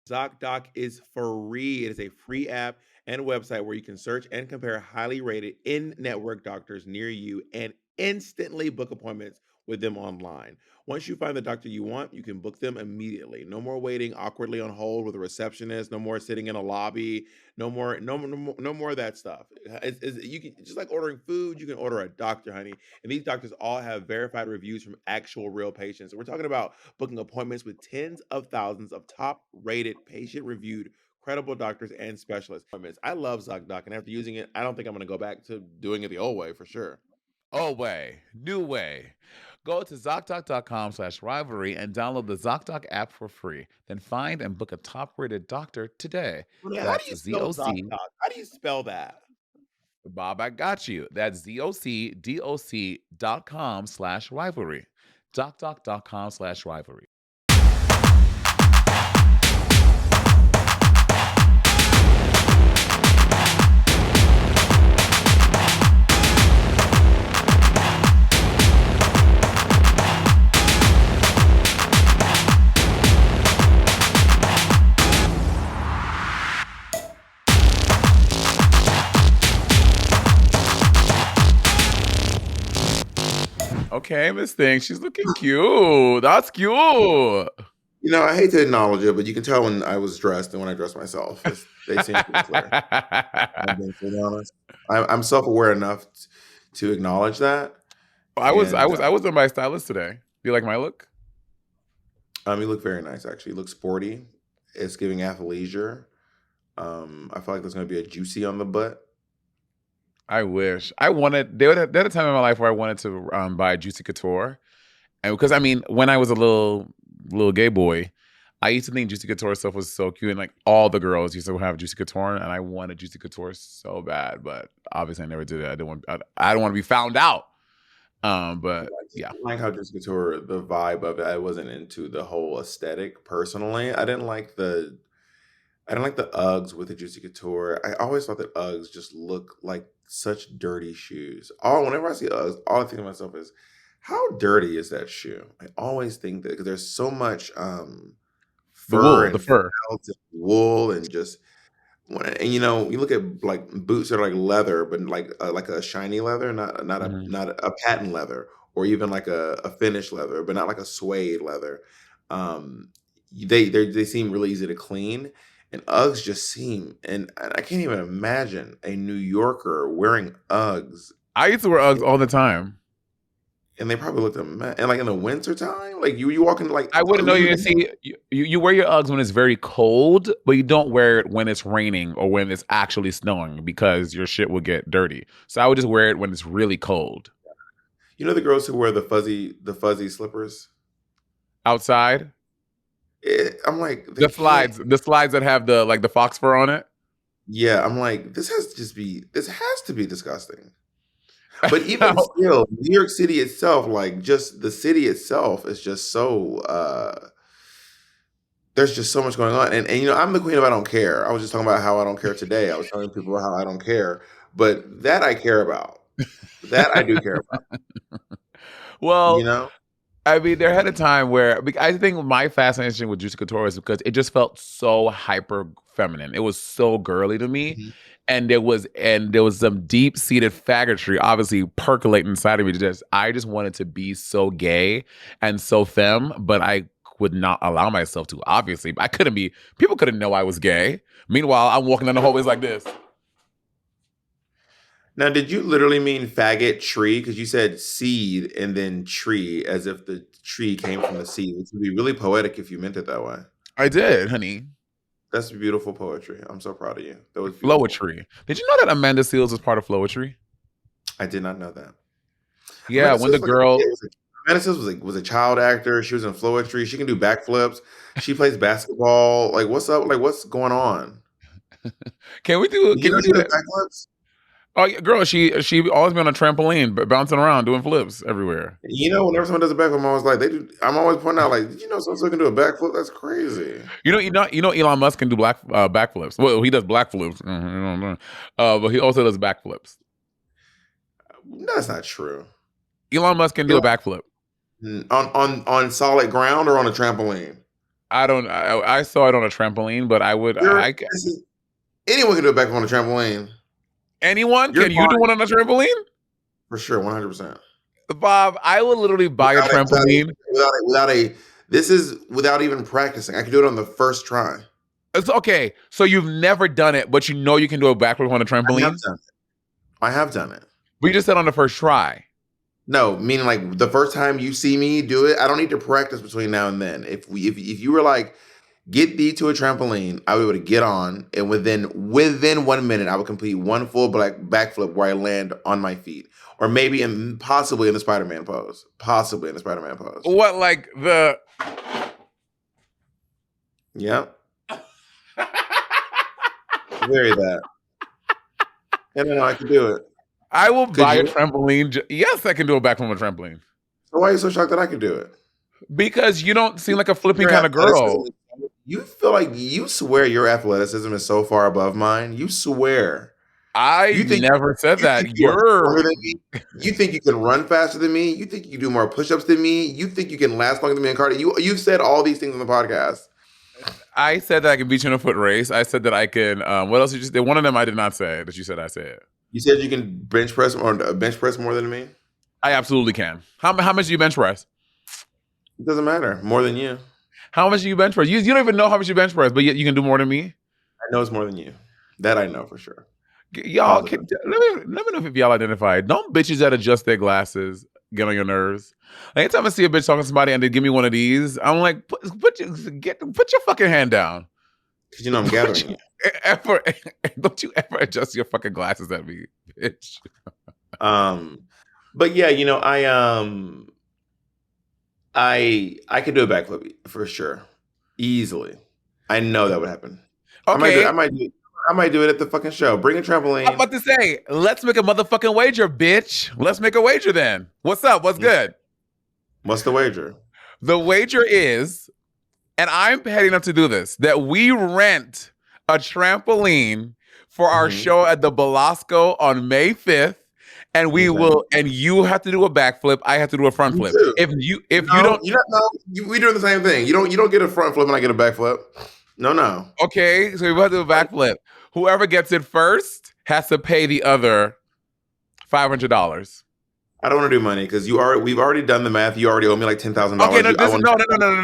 ZocDoc is free. It is a free app and website where you can search and compare highly rated in network doctors near you and instantly book appointments with them online. Once you find the doctor you want, you can book them immediately. No more waiting awkwardly on hold with a receptionist. No more sitting in a lobby. No more of that stuff. You can just like ordering food. You can order a doctor, honey, and these doctors all have verified reviews from actual real patients. So we're talking about booking appointments with tens of thousands of top rated, patient reviewed, credible doctors and specialists. I love ZocDoc, and after using it, I don't think I'm going to go back to doing it the old way for sure. Oh, way. New way. Go to ZocDoc.com/rivalry and download the ZocDoc app for free. Then find and book a top rated doctor today. Monet, how do That's you spell ZOC. ZocDoc? How do you spell that? Bob, I got you. That's ZocDoc.com/rivalry. ZocDoc.com/rivalry. Okay, Miss Thing, she's looking cute. That's cute. I hate to acknowledge it, but you can tell when I was dressed and when I dressed myself. They seem pretty clear. I'm being fully honest. I'm self-aware enough to acknowledge that. I was I And was I was with my stylist today. Do you like my look? you look very nice, actually. You look sporty. It's giving athleisure. I feel like there's going to be a juicy on the butt. I wish. I wanted. There had a time in my life where I wanted to buy Juicy Couture, and because I mean, when I was a little gay boy, I used to think Juicy Couture stuff was so cute, and like all the girls used to have Juicy Couture, and I wanted Juicy Couture so bad, but obviously I never did it. I didn't want. I don't want to be found out. But yeah, I like how Jessica Tour, the vibe of it. I wasn't into the whole aesthetic personally. I didn't like the Uggs with the Juicy Couture. I always thought that Uggs just look like such dirty shoes. Whenever I see Uggs, all I think to myself is, how dirty is that shoe? I always think that because there's so much the fur wool, the and fur. felt and wool and just you look at like boots that are like leather, but like a shiny leather, Mhm. not a patent leather, or even like a finished leather, but not like a suede leather. Um, they seem really easy to clean, and Uggs just seem, and I can't even imagine a New Yorker wearing Uggs, I used to wear Uggs all the time. and they probably looked and like in the winter time, like you walk into like I wouldn't know you you see you wear your Uggs when it's very cold, but you don't wear it when it's raining or when it's actually snowing because your shit will get dirty. So I would just wear it when it's really cold. you know the girls who wear the fuzzy slippers. Outside, I'm like, they can't. the slides that have the fox fur on it. Yeah, I'm like, this has to be disgusting. But even still, New York City itself, like just the city itself is just so there's just so much going on. And I'm the queen of I don't care. I was just talking about how I don't care today. I was telling people how I don't care. But that I care about. That I do care about, you Well, know? I mean, there had a time where I think my fascination with Juicy Couture is because it just felt so hyper feminine. It was so girly to me, Mhm. and there was some deep seated faggotry, obviously percolating inside of me. I just wanted to be so gay and so femme, but I would not allow myself to. Obviously, I couldn't be. People couldn't know I was gay. Meanwhile, I'm walking down the hallways like this. Now, did you literally mean faggot tree? Because you said seed and then tree, as if the tree came from the seed, which would be really poetic if you meant it that way. I did, honey. That's beautiful poetry. I'm so proud of you. That was beautiful. Flowetry. Did you know that Amanda Seals was part of Flowetry? I did not know that. Yeah, Amanda when the Seales was like a kid. girl Amanda Seales was a child actor. She was in Flowetry. She can do backflips. She plays basketball. Like, what's up? Like, what's going on? Can we do? Did you Can know we she do does that? backflips? Oh, yeah, girl, she always been on a trampoline, bouncing around, doing flips everywhere. Whenever someone does a backflip, I'm always like, they do. I'm always pointing out, like, did you know someone can do a backflip? That's crazy. You know, Elon Musk can do backflips. Well, he does black flips, but he also does backflips. That's not true. Elon Musk can do Elon, a backflip on solid ground or on a trampoline? I don't. I saw it on a trampoline, but I would. You're this is, anyone can do a backflip on a trampoline. Anyone? You're Can you do fine one on a trampoline? for sure, 100%. Bob, I would literally buy a Without a, without a, trampoline. without a, this is without even practicing. I can do it on the first try. It's okay. So you've never done it, but you know you can do a backflip on a I have trampoline. done it. I have done it. We just said on the first try. No, meaning like the first time you see me do it, I don't need to practice between now and then. If you were like, get thee to a trampoline, I would be able to get on, and within 1 minute, I would complete one full black backflip where I land on my feet, or maybe possibly in the Spider-Man pose, possibly in the Spider-Man pose. What, like the? Yep, very that. And then I can do it. I will Could buy a you? trampoline. Yes, I can do a backflip on a trampoline So why are you so shocked that I could do it? because you don't seem like a flipping Your kind of athleticism. girl. You feel like you swear your athleticism is so far above mine. You swear. I You think never said you think that. you are You're. stronger than me. You think you can run faster than me. You think you can do more push-ups than me. You think you can last longer than me in cardio. You've said all these things on the podcast. I said that I can beat you in a foot race. I said that I can. What else did you say? One of them I did not say that you said I said. You said you can bench press more than me. I absolutely can. How much do you bench press? It doesn't matter. More than you. How much do you bench press? You don't even know how much you bench press, but yet you can do more than me. I know it's more than you. That I know for sure. Y'all, Positive. let me know if y'all identify. Don't bitches that adjust their glasses get on your nerves. Like, anytime I see a bitch talking to somebody and they give me one of these, I'm like, put your fucking hand down. Because you know I'm gathering you. Ever, don't you ever adjust your fucking glasses at me, bitch. But yeah, I could do a backflip for sure, easily. I know that would happen. Okay, I might do it at the fucking show. Bring a I'm trampoline. about to say, let's make a motherfucking wager, bitch. Let's make a wager then. What's up? What's good? What's the wager? The wager is, and I'm heading up to do this, that we rent a trampoline for our show at the Belasco on May 5th. And we will, and you have to do a backflip. I have to do a front flip. Too. If you No, don't, we doing the same thing. You don't get a front flip and I get a back flip. No. okay, so we have to do a backflip. Whoever gets it first has to pay the other $500. I don't want to do money because we've already done the math. You already owe me like $10,000. Okay,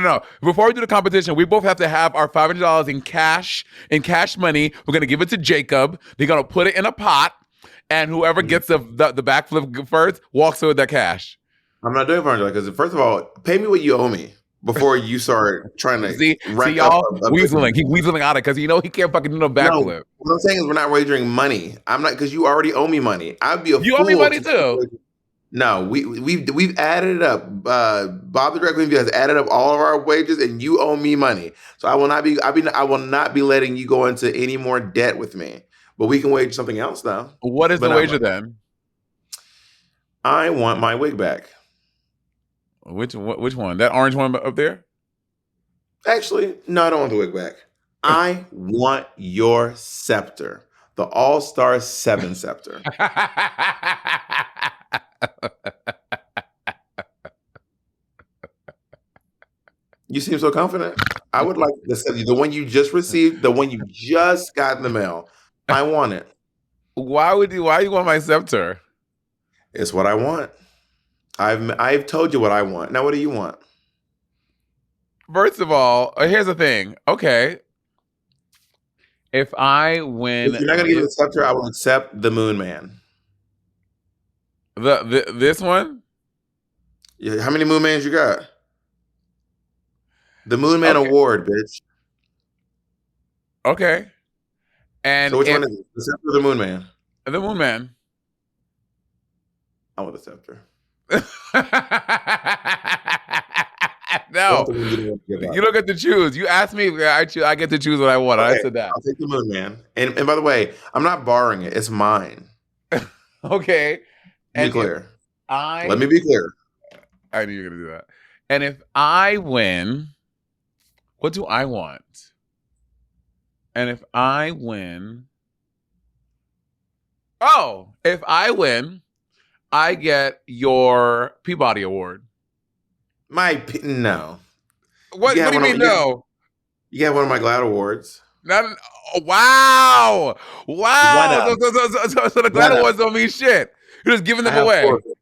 no. Before we do the competition, we both have to have our $500 in cash money. We're gonna give it to Jacob. They're gonna put it in a pot, and whoever gets the backflip first walks away with that cash. I'm not doing $500 because first of all, pay me what you owe me before you start trying to see y'all weaseling. He's weaseling out it because he can't fucking do no backflip. No, what I'm saying is we're not wagering money. I'm not because you already owe me money. I'd be a you fool owe me money too. No, we've added it up. Bob the Drag Queen has added up all of our wages, and you owe me money. So I will not be letting you go into any more debt with me. But we can wage something else though. What is the wager then? I want my wig back. Which one? That orange one up there? Actually, no, I don't want the wig back. I want your scepter, the All-Star 7 scepter. You seem so confident. I would like the one you just received, the one you just got in the mail. I want it. Why you want my scepter? It's what I want. I've told you what I want. Now what do you want? First of all, here's the thing. Okay. If I win, if you're not gonna give me the scepter, I will accept the Moon Man. This one? Yeah, how many Moon Mans you got? The Moon Man Award, bitch. Okay. And so which one is it? The scepter or the Moon Man? The Moon Man. I want the scepter. No, you don't get to choose. You asked me, I get to choose what I want. Okay, I said that. I'll take the Moon Man. And by the way, I'm not borrowing it. It's mine. Okay. Be clear. Let me be clear. I knew you were going to do that. And if I win, what do I want? And if I win, if I win, I get your Peabody Award. No. What do you mean no? You got one of my GLAAD awards. Not, oh, wow. One Wow. of. So the One GLAAD of. awards don't mean shit. You're just giving I them have four away. of them.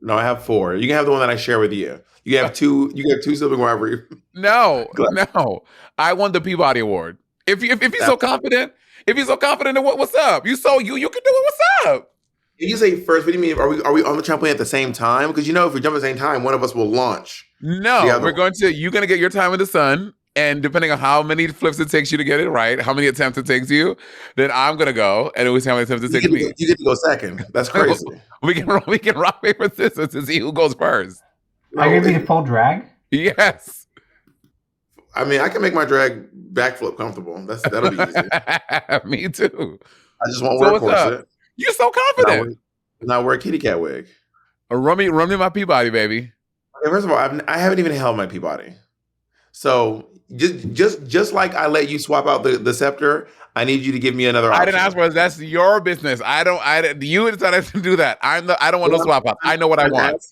No, I have four. You can have the one that I share with you. You have two. You have two Sibling Rivalry. No, no. I won the Peabody Award. If he's so confident, then what's up? You can do it. What's up? You say first. What do you mean? Are we on the trampoline at the same time? Because if we jump at the same time, one of us will launch the No, other one. you're gonna get your time in the sun, and depending on how many flips it takes you to get it right, how many attempts it takes you, then I'm gonna go, and we see how many attempts it takes me. You get to go second. That's crazy. we can rock paper scissors to see who goes first. Are you gonna be a full drag? Yes. I mean, I can make my drag backflip comfortable. That'll be easy. Me too. I just won't wear a corset. You're so confident. Not wear a kitty cat wig. Run me my Peabody, baby. Okay, first of all, I haven't even held my Peabody. So just like I let you swap out the scepter, I need you to give me another option. I didn't ask for it. That's your business. You decided to do that. I don't want no swap out. I know what I want.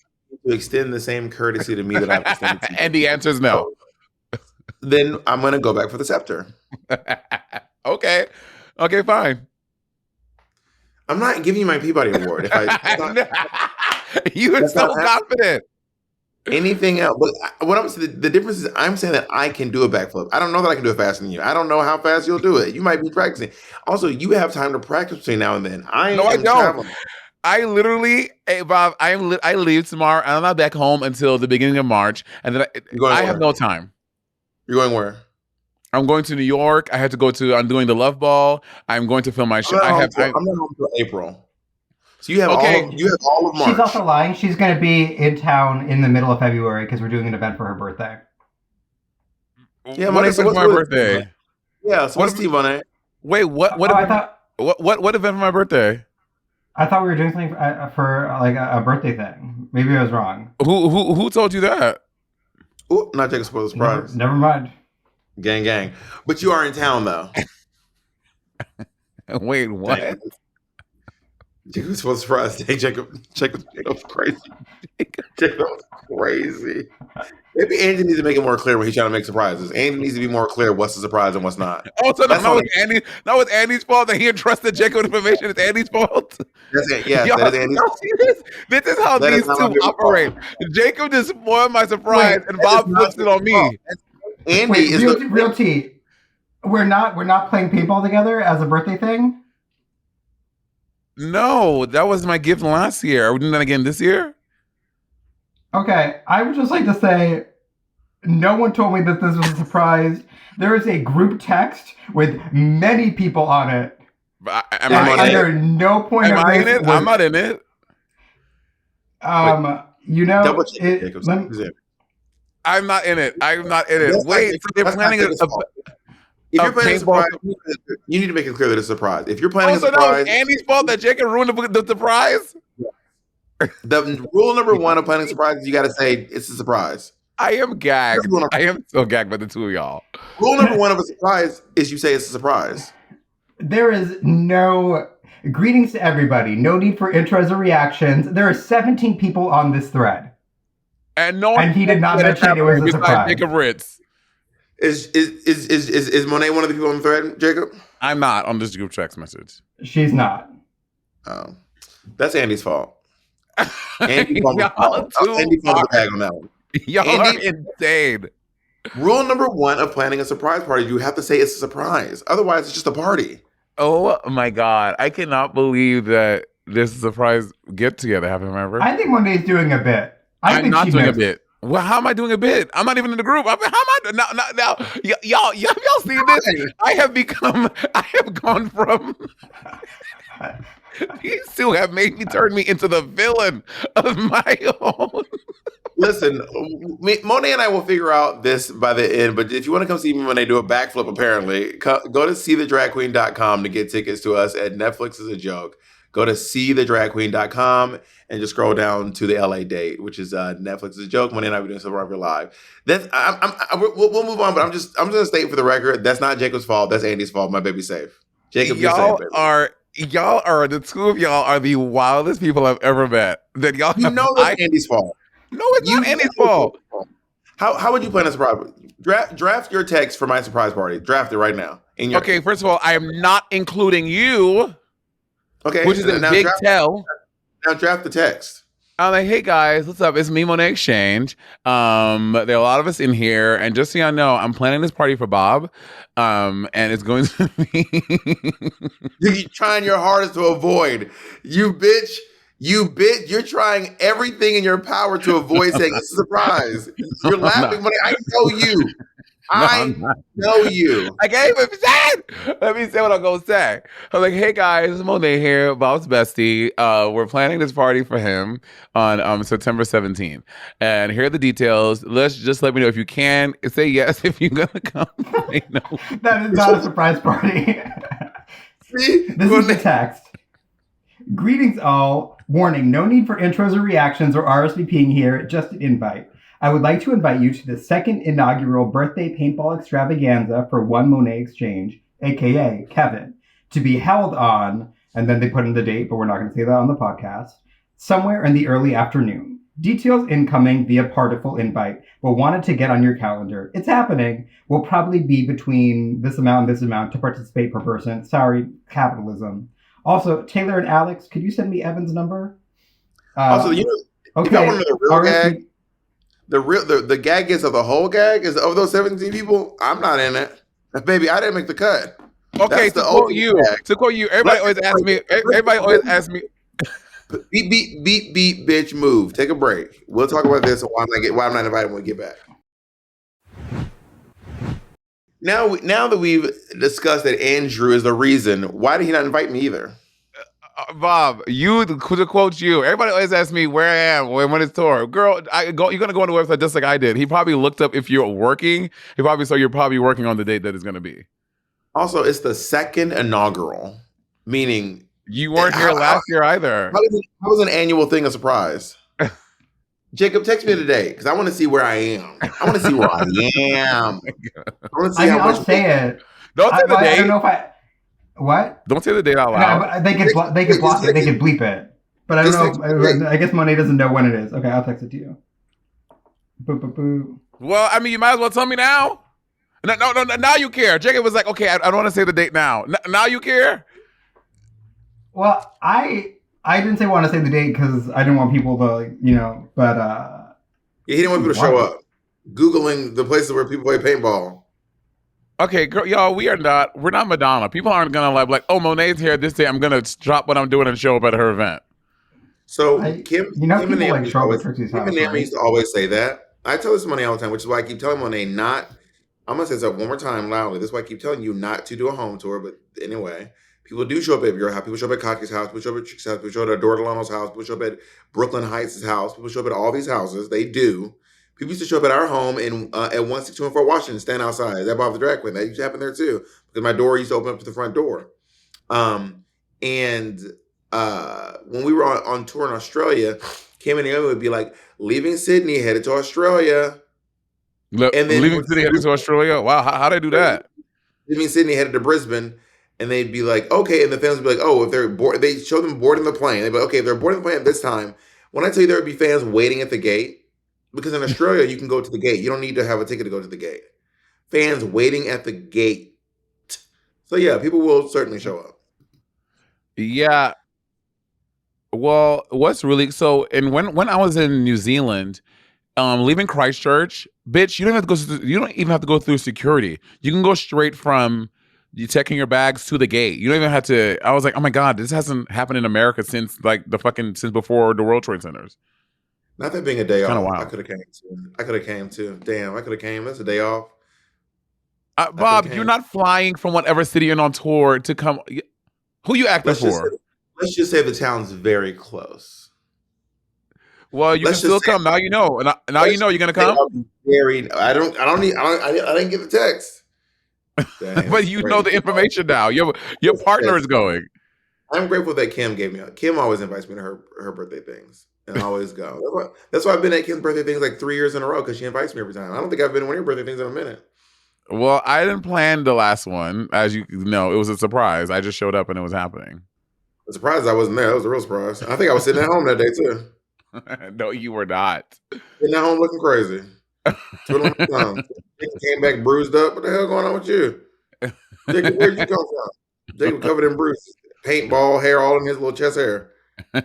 To extend the same courtesy to me that I've extended to you. And the answer is no. Then I'm going to go back for the scepter. Okay, fine. I'm not giving you my Peabody Award. You are so confident. Anything else? But what I'm saying, the difference is I'm saying that I can do a backflip. I don't know that I can do it faster than you. I don't know how fast you'll do it. You might be practicing. Also, you have time to practice between now and then. I don't. Traveling. I literally, Bob, I leave tomorrow, and I'm not back home until the beginning of March, and then I have no time. You're going where? I'm going to New York. I'm doing the Love Ball. I'm going to film my show. I'm not home until April. So you have all of March. She's also lying. She's going to be in town in the middle of February because we're doing an event for her birthday. Yeah, Monet, what's my birthday? Yeah, so what's Steve Monet? Wait, what event for my birthday? I thought we were doing something for like a birthday thing. Maybe I was wrong. Who told you that? Ooh, not Jacob spoil the surprise. Never mind. Gang. But you are in town though. Wait, what? Jacob's supposed to surprise. Jacob's crazy. Jacob's crazy. Maybe Andy needs to make it more clear when he's trying to make surprises. Andy needs to be more clear what's a surprise and what's not. Oh, so that was Andy's fault that he entrusted Jacob with information. It's Andy's fault. That's it. Yeah, that is Andy's fault. This is how these two operate. Jacob just spoiled my surprise, and Bob flips it on me. Andy is real tea. We're not playing paintball together as a birthday thing. No, that was my gift last year. Are we doing that again this year? Okay, I would just like to say, no one told me that this was a surprise. There is a group text with many people on it. Am I under no point of in it? I'm not in it. Double check, I'm not in it. Wait, so they're planning if you're planning a surprise, you need to make it clear that it's a surprise. If you're planning a surprise, that was Andy's fault that Jacob ruined the surprise. The rule number one of planning a surprise is you got to say it's a surprise. I am gagged. I am so gagged by the two of y'all. Rule number one of a surprise is you say it's a surprise. There is no greetings to everybody. No need for intros or reactions. There are 17 people on this thread, and no one. And he did not mention it was a surprise. Jacob Ritz. Is Monet one of the people on the thread, Jacob? I'm not on this group text message. She's not. Oh, that's Andy's fault. Andy fumbled the bag on that one. Y'all are insane. Rule number one of planning a surprise party: you have to say it's a surprise. Otherwise, it's just a party. Oh my god! I cannot believe that this surprise get together happened. Remember? I think Monet's doing a bit. I'm not doing a bit. Well, how am I doing a bit? I'm not even in the group. How am I now? Y'all seen this? I have gone from. These two have made me turn me into the villain of my own. Listen, Monet and I will figure out this by the end, but if you want to come see me when they do a backflip, apparently, go to seethedragqueen.com to get tickets to us at Netflix is a Joke. Go to seethedragqueen.com and just scroll down to the LA date, which is Netflix is a Joke. Monet and I will be doing Sibling Rivalry live. We'll move on, but I'm just going to state for the record, that's not Jacob's fault. That's Andy's fault. My baby's safe. Jacob, you're safe, baby. The two of y'all are the wildest people I've ever met. That y'all that's Andy's fault. No, it's not Andy's fault. How would you plan a surprise? Draft your text for my surprise party. Draft it right now. Okay, first of all, I am not including you, Okay. which is a Now big tell. draft the text. I'm like, hey guys, what's up? It's me, Monet Exchange. There are a lot of us in here, and just so y'all know, I'm planning this party for Bob. And it's going to be You're trying your hardest to avoid. You bitch. You're trying everything in your power to avoid saying it's a surprise. You're laughing, but I know you. No, I I'm not. know you. I can't even say it. Let me say what I'm gonna say. I'm like, hey guys, it's Monet here, Bob's bestie. We're planning this party for him on September 17th. And here are the details. Let me know if you can. Say yes if you're gonna come. Say no. That is not a surprise party. See? This is the text. Greetings all. Warning, no need for intros or reactions or RSVPing here, just an invite. I would like to invite you to the second inaugural birthday paintball extravaganza for One Monet Exchange, aka Kevin, to be held on, and then they put in the date, but we're not going to say that on the podcast, somewhere in the early afternoon. Details incoming via particle invite, but wanted to get on your calendar. It's happening. Will probably be between this amount and this amount to participate per person. Sorry, capitalism. Also, Taylor and Alex, could you send me Evan's number? Also, okay. if y'all want to know the real gag, the gag is of the whole gag is of those 17 people. I'm not in it, baby. I didn't make the cut. Okay, to quote you, everybody always asks me. Beep, bitch, move. Take a break. We'll talk about this and why I'm not invited when we get back. Now that we've discussed that Andrew is the reason, why did he not invite me either? Bob, to quote you, everybody always asks me where I am when it's tour. Girl, you're gonna go on the website just like I did. He probably looked up if you're working. He probably saw you're probably working on the date that it's gonna be. Also, it's the second inaugural, meaning you weren't here last year either. How was an annual thing a surprise? Jacob, text me today because I want to see where I am. I want to see where I am. I want to see how much. I'll say it. Don't say the date. I don't know if I. What? Don't say the date out loud. No, they can block it. They can bleep it. But I don't know. I guess Monet doesn't know when it is. Okay, I'll text it to you. Boop, boop, boop. Well, I mean, you might as well tell me now. No, now you care. Jacob was like, okay, I don't want to say the date now. Now you care? Well, I didn't say want to say the date because I didn't want people to, but yeah, he didn't want people to show up. Googling the places where people play paintball. Okay, girl, y'all, we're not Madonna. People aren't gonna like, oh, Monet's here this day. I'm gonna drop what I'm doing and show up at her event. So Kim and Naomi used to always say that. I tell this to Monet all the time, which is why I keep telling Monet not. I'm gonna say this one more time loudly. This is why I keep telling you not to do a home tour. But anyway, people do show up at your house. People show up at Kaki's house. People show up at Chick's house. People show up at Dordelano's house. People show up at Brooklyn Heights' house. People show up at all these houses. They do. People used to show up at our home at 162 in Fort Washington, stand outside. That Bob the Drag Queen. That used to happen there too, because my door used to open up to the front door. And when we were on tour in Australia, Kim and Naomi would be like, leaving Sydney, headed to Australia. And then leaving Sydney, headed to Australia? Wow, how'd I do that? Leaving Sydney, headed to Brisbane. And they'd be like, okay. And the fans would be like, oh, if they're bored, they show them boarding the plane. They'd be like, okay, if they're boarding the plane at this time, when I tell you there would be fans waiting at the gate, because in Australia, you can go to the gate. You don't need to have a ticket to go to the gate. Fans waiting at the gate. So yeah, people will certainly show up. Yeah. Well, what's really so? And when I was in New Zealand, leaving Christchurch, bitch, you don't even have to go through security. You can go straight from you checking your bags to the gate. You don't even have to. I was like, oh my god, this hasn't happened in America since before the World Trade Centers. Not that being a day off, wild. I could have came too. Damn, I could have came. That's a day off. Bob, you're not flying from whatever city you're on tour to come. Who you acting for? Let's just say the town's very close. Well, you can still come. Now you know. Now you know you're gonna come. I didn't get the text. Damn, but you know the information now. Your partner is going. I'm grateful that Kim gave me. Kim always invites me to her birthday things. And I always go. That's why I've been at Kim's birthday things like 3 years in a row, because she invites me every time. I don't think I've been to one of your birthday things in a minute. Well, I didn't plan the last one. As you know, it was a surprise. I just showed up and it was happening. The surprise I wasn't there. That was a real surprise. I think I was sitting at home that day too. No, you were not. Sitting at home looking crazy. Twiddling my thumbs. Jacob came back bruised up. What the hell going on with you? Jacob, where'd you come from? Jacob covered in bruises. Paintball hair all in his little chest hair. I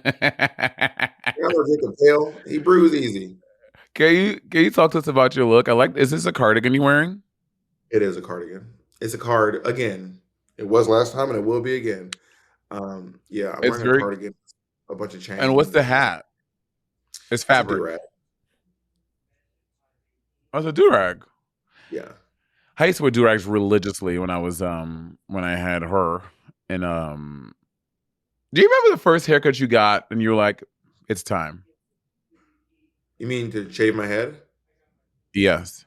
know Jacob pale. He bruised easy. Can you talk to us about your look? Is this a cardigan you're wearing? It is a cardigan. It's a card again. It was last time and it will be again. Yeah, I'm It's wearing a very. cardigan, a bunch of And what's chains, the and hat? It's it's a fabric. do-rag. Oh, it's a durag. Yeah. I used to wear durags religiously when I had her. And do you remember the first haircut you got and you were like, it's time? You mean to shave my head? Yes.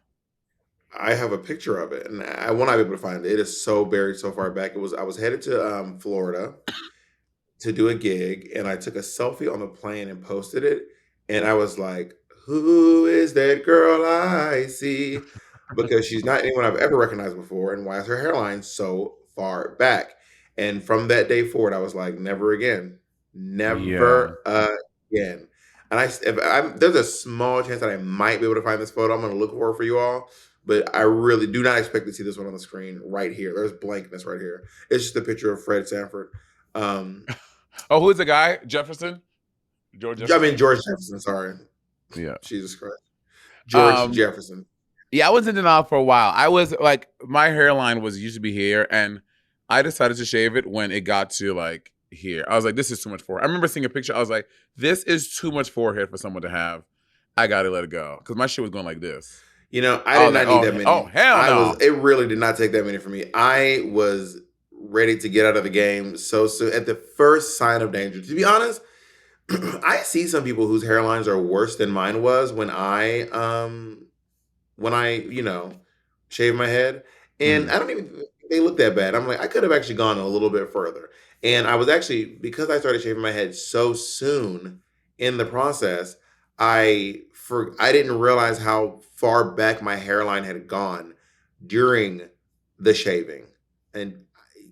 I have a picture of it, and I will not be able to find it. It is so buried so far back. I was headed to Florida to do a gig, and I took a selfie on the plane and posted it. And I was like, "Who is that girl I see?" Because she's not anyone I've ever recognized before, and why is her hairline so far back? And from that day forward, I was like, "Never again, Yeah. never again." And there's a small chance that I might be able to find this photo. I'm going to look for it for you all, but I really do not expect to see this one on the screen right here. There's blankness right here. It's just a picture of Fred Sanford. Um, Oh, who's the guy? Jefferson? George I Jefferson? mean George Jefferson. Sorry, Yeah. Jesus Christ, George Um, Jefferson. yeah, I was in denial for a while. I was like, my hairline used to be here, and I decided to shave it when it got to like here. I was like, this is too much forehead. I remember seeing a picture. I was like, this is too much forehead for someone to have. I gotta let it go because my shit was going like this. You know, I I did was like, not need oh, that oh many. hell no. It really did not take that many for me. I was ready to get out of the game so soon at the first sign of danger. To be honest, I see some people whose hairlines are worse than mine was when I, shave my head. And Mhm. I don't even think they look that bad. I'm like, I could have actually gone a little bit further. And I was actually, because I started shaving my head so soon in the process, I didn't realize how far back my hairline had gone during the shaving. And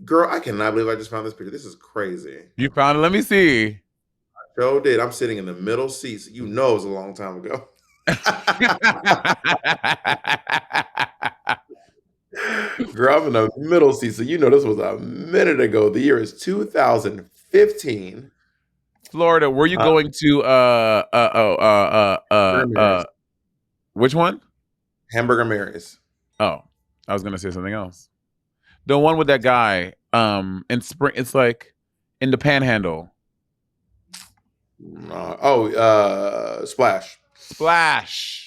girl, I cannot believe I just found this picture. This is crazy. You found it? Let me see. Joe did. I'm sitting in the middle seat. So you know it was a long time ago. Girl, I'm in the middle seat, so you know this was a minute ago. The year is 2015. Florida, were you Uh, going to Hamburger Mary's. which one? Hamburger Mary's. Oh, I was gonna say something else. The one with that guy, in spring, it's like in the Panhandle. Splash. Splash.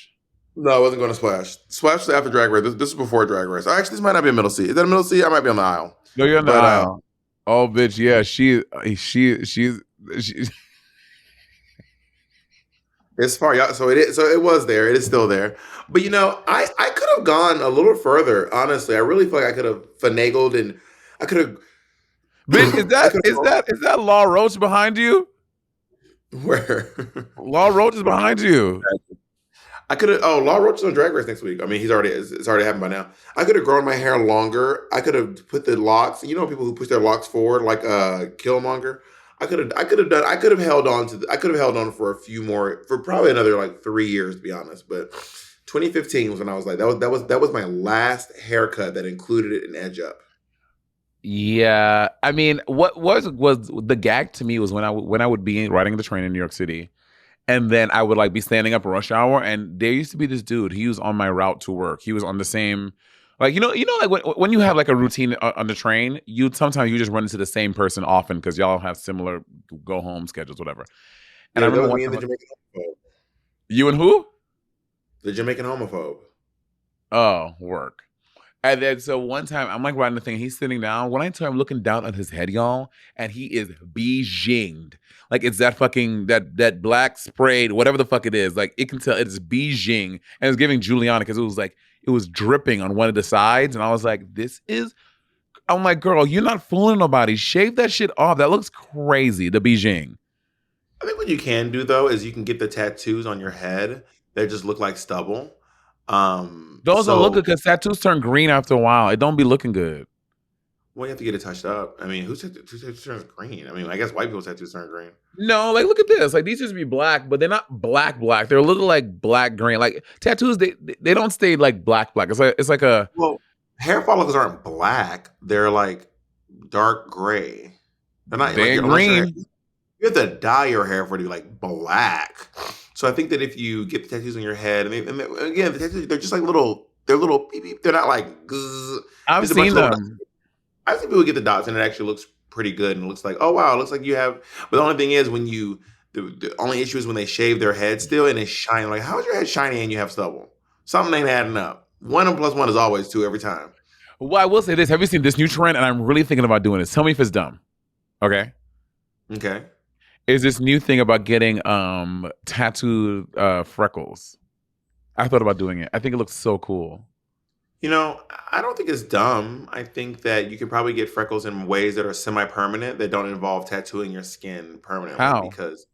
No, I wasn't going to Splash. Splash is after Drag Race. This is before Drag Race. Actually, this might not be a middle seat. Is that a middle seat? I might be on the aisle. No, you're on the But aisle. Oh, bitch, yeah, she. it's far. Yeah, so it is. So it was there. It is still there. But I could have gone a little further. Honestly, I really feel like I could have finagled and I could have. Bitch, is I that could is have that is that Law Roach behind you? where. Law Roach is behind you. I could have. Oh, Law Roach is on Drag Race next week. I mean, it's already happened by now. I could have grown my hair longer. I could have put the locks. You know, people who push their locks forward, like Killmonger. I could have held on I could have held on for a few more, for probably another like 3 years, to be honest. But 2015 was when I was like, that was my last haircut that included an edge up. Yeah, I mean, what was the gag to me was when I would be riding the train in New York City, and then I would like be standing up rush hour, and there used to be this dude. He was on my route to work. He was on the same, like like when you have like a routine on the train, sometimes you just run into the same person often because y'all have similar go home schedules, whatever. And I Yeah, that remember was one me and time, the Jamaican homophobe. you and who? The Jamaican homophobe. Oh, work. And then so one time I'm like riding the thing, he's sitting down. When I tell him, I'm looking down at his head, y'all, and he is Beijinged. Like it's that fucking that black sprayed, whatever the fuck it is. Like it can tell it's Beijing. And it's giving Juliana because it was dripping on one of the sides. And I was like, I'm like, girl, you're not fooling nobody. Shave that shit off. That looks crazy. The Beijing. I think what you can do though is you can get the tattoos on your head that just look like stubble. Those don't look So good because tattoos turn green after a while. It don't be looking good. Well, you have to get it touched up. I mean, who turns green? I mean, I guess white people's tattoos turn green. No, like look at this. Like these used to be black, but they're not black black. They're a little like black green. Like tattoos, they don't stay like black black. It's like a Well, hair follicles aren't black. They're like dark gray. They're not like they're unless you're green. you have to dye your hair for it to be like black. So I think that if you get the tattoos on your head, again, the tattoos they're just like little beep beep. They're not like zzz, I've just a bunch seen of little. them. I've seen people get the dots and it actually looks pretty good and it looks like, oh wow, it looks like you have. But the only thing is when the only issue is when they shave their head still and it's shiny. Like, how is your head shiny and you have stubble? Something ain't adding up. 1 + 1 is always 2 every time. Well, I will say this. Have you seen this new trend? And I'm really thinking about doing this. Tell me if it's dumb. Okay. Okay. Is this new thing about getting tattooed freckles? I thought about doing it. I think it looks so cool. You know, I don't think it's dumb. I think that you could probably get freckles in ways that are semi-permanent that don't involve tattooing your skin permanently How? because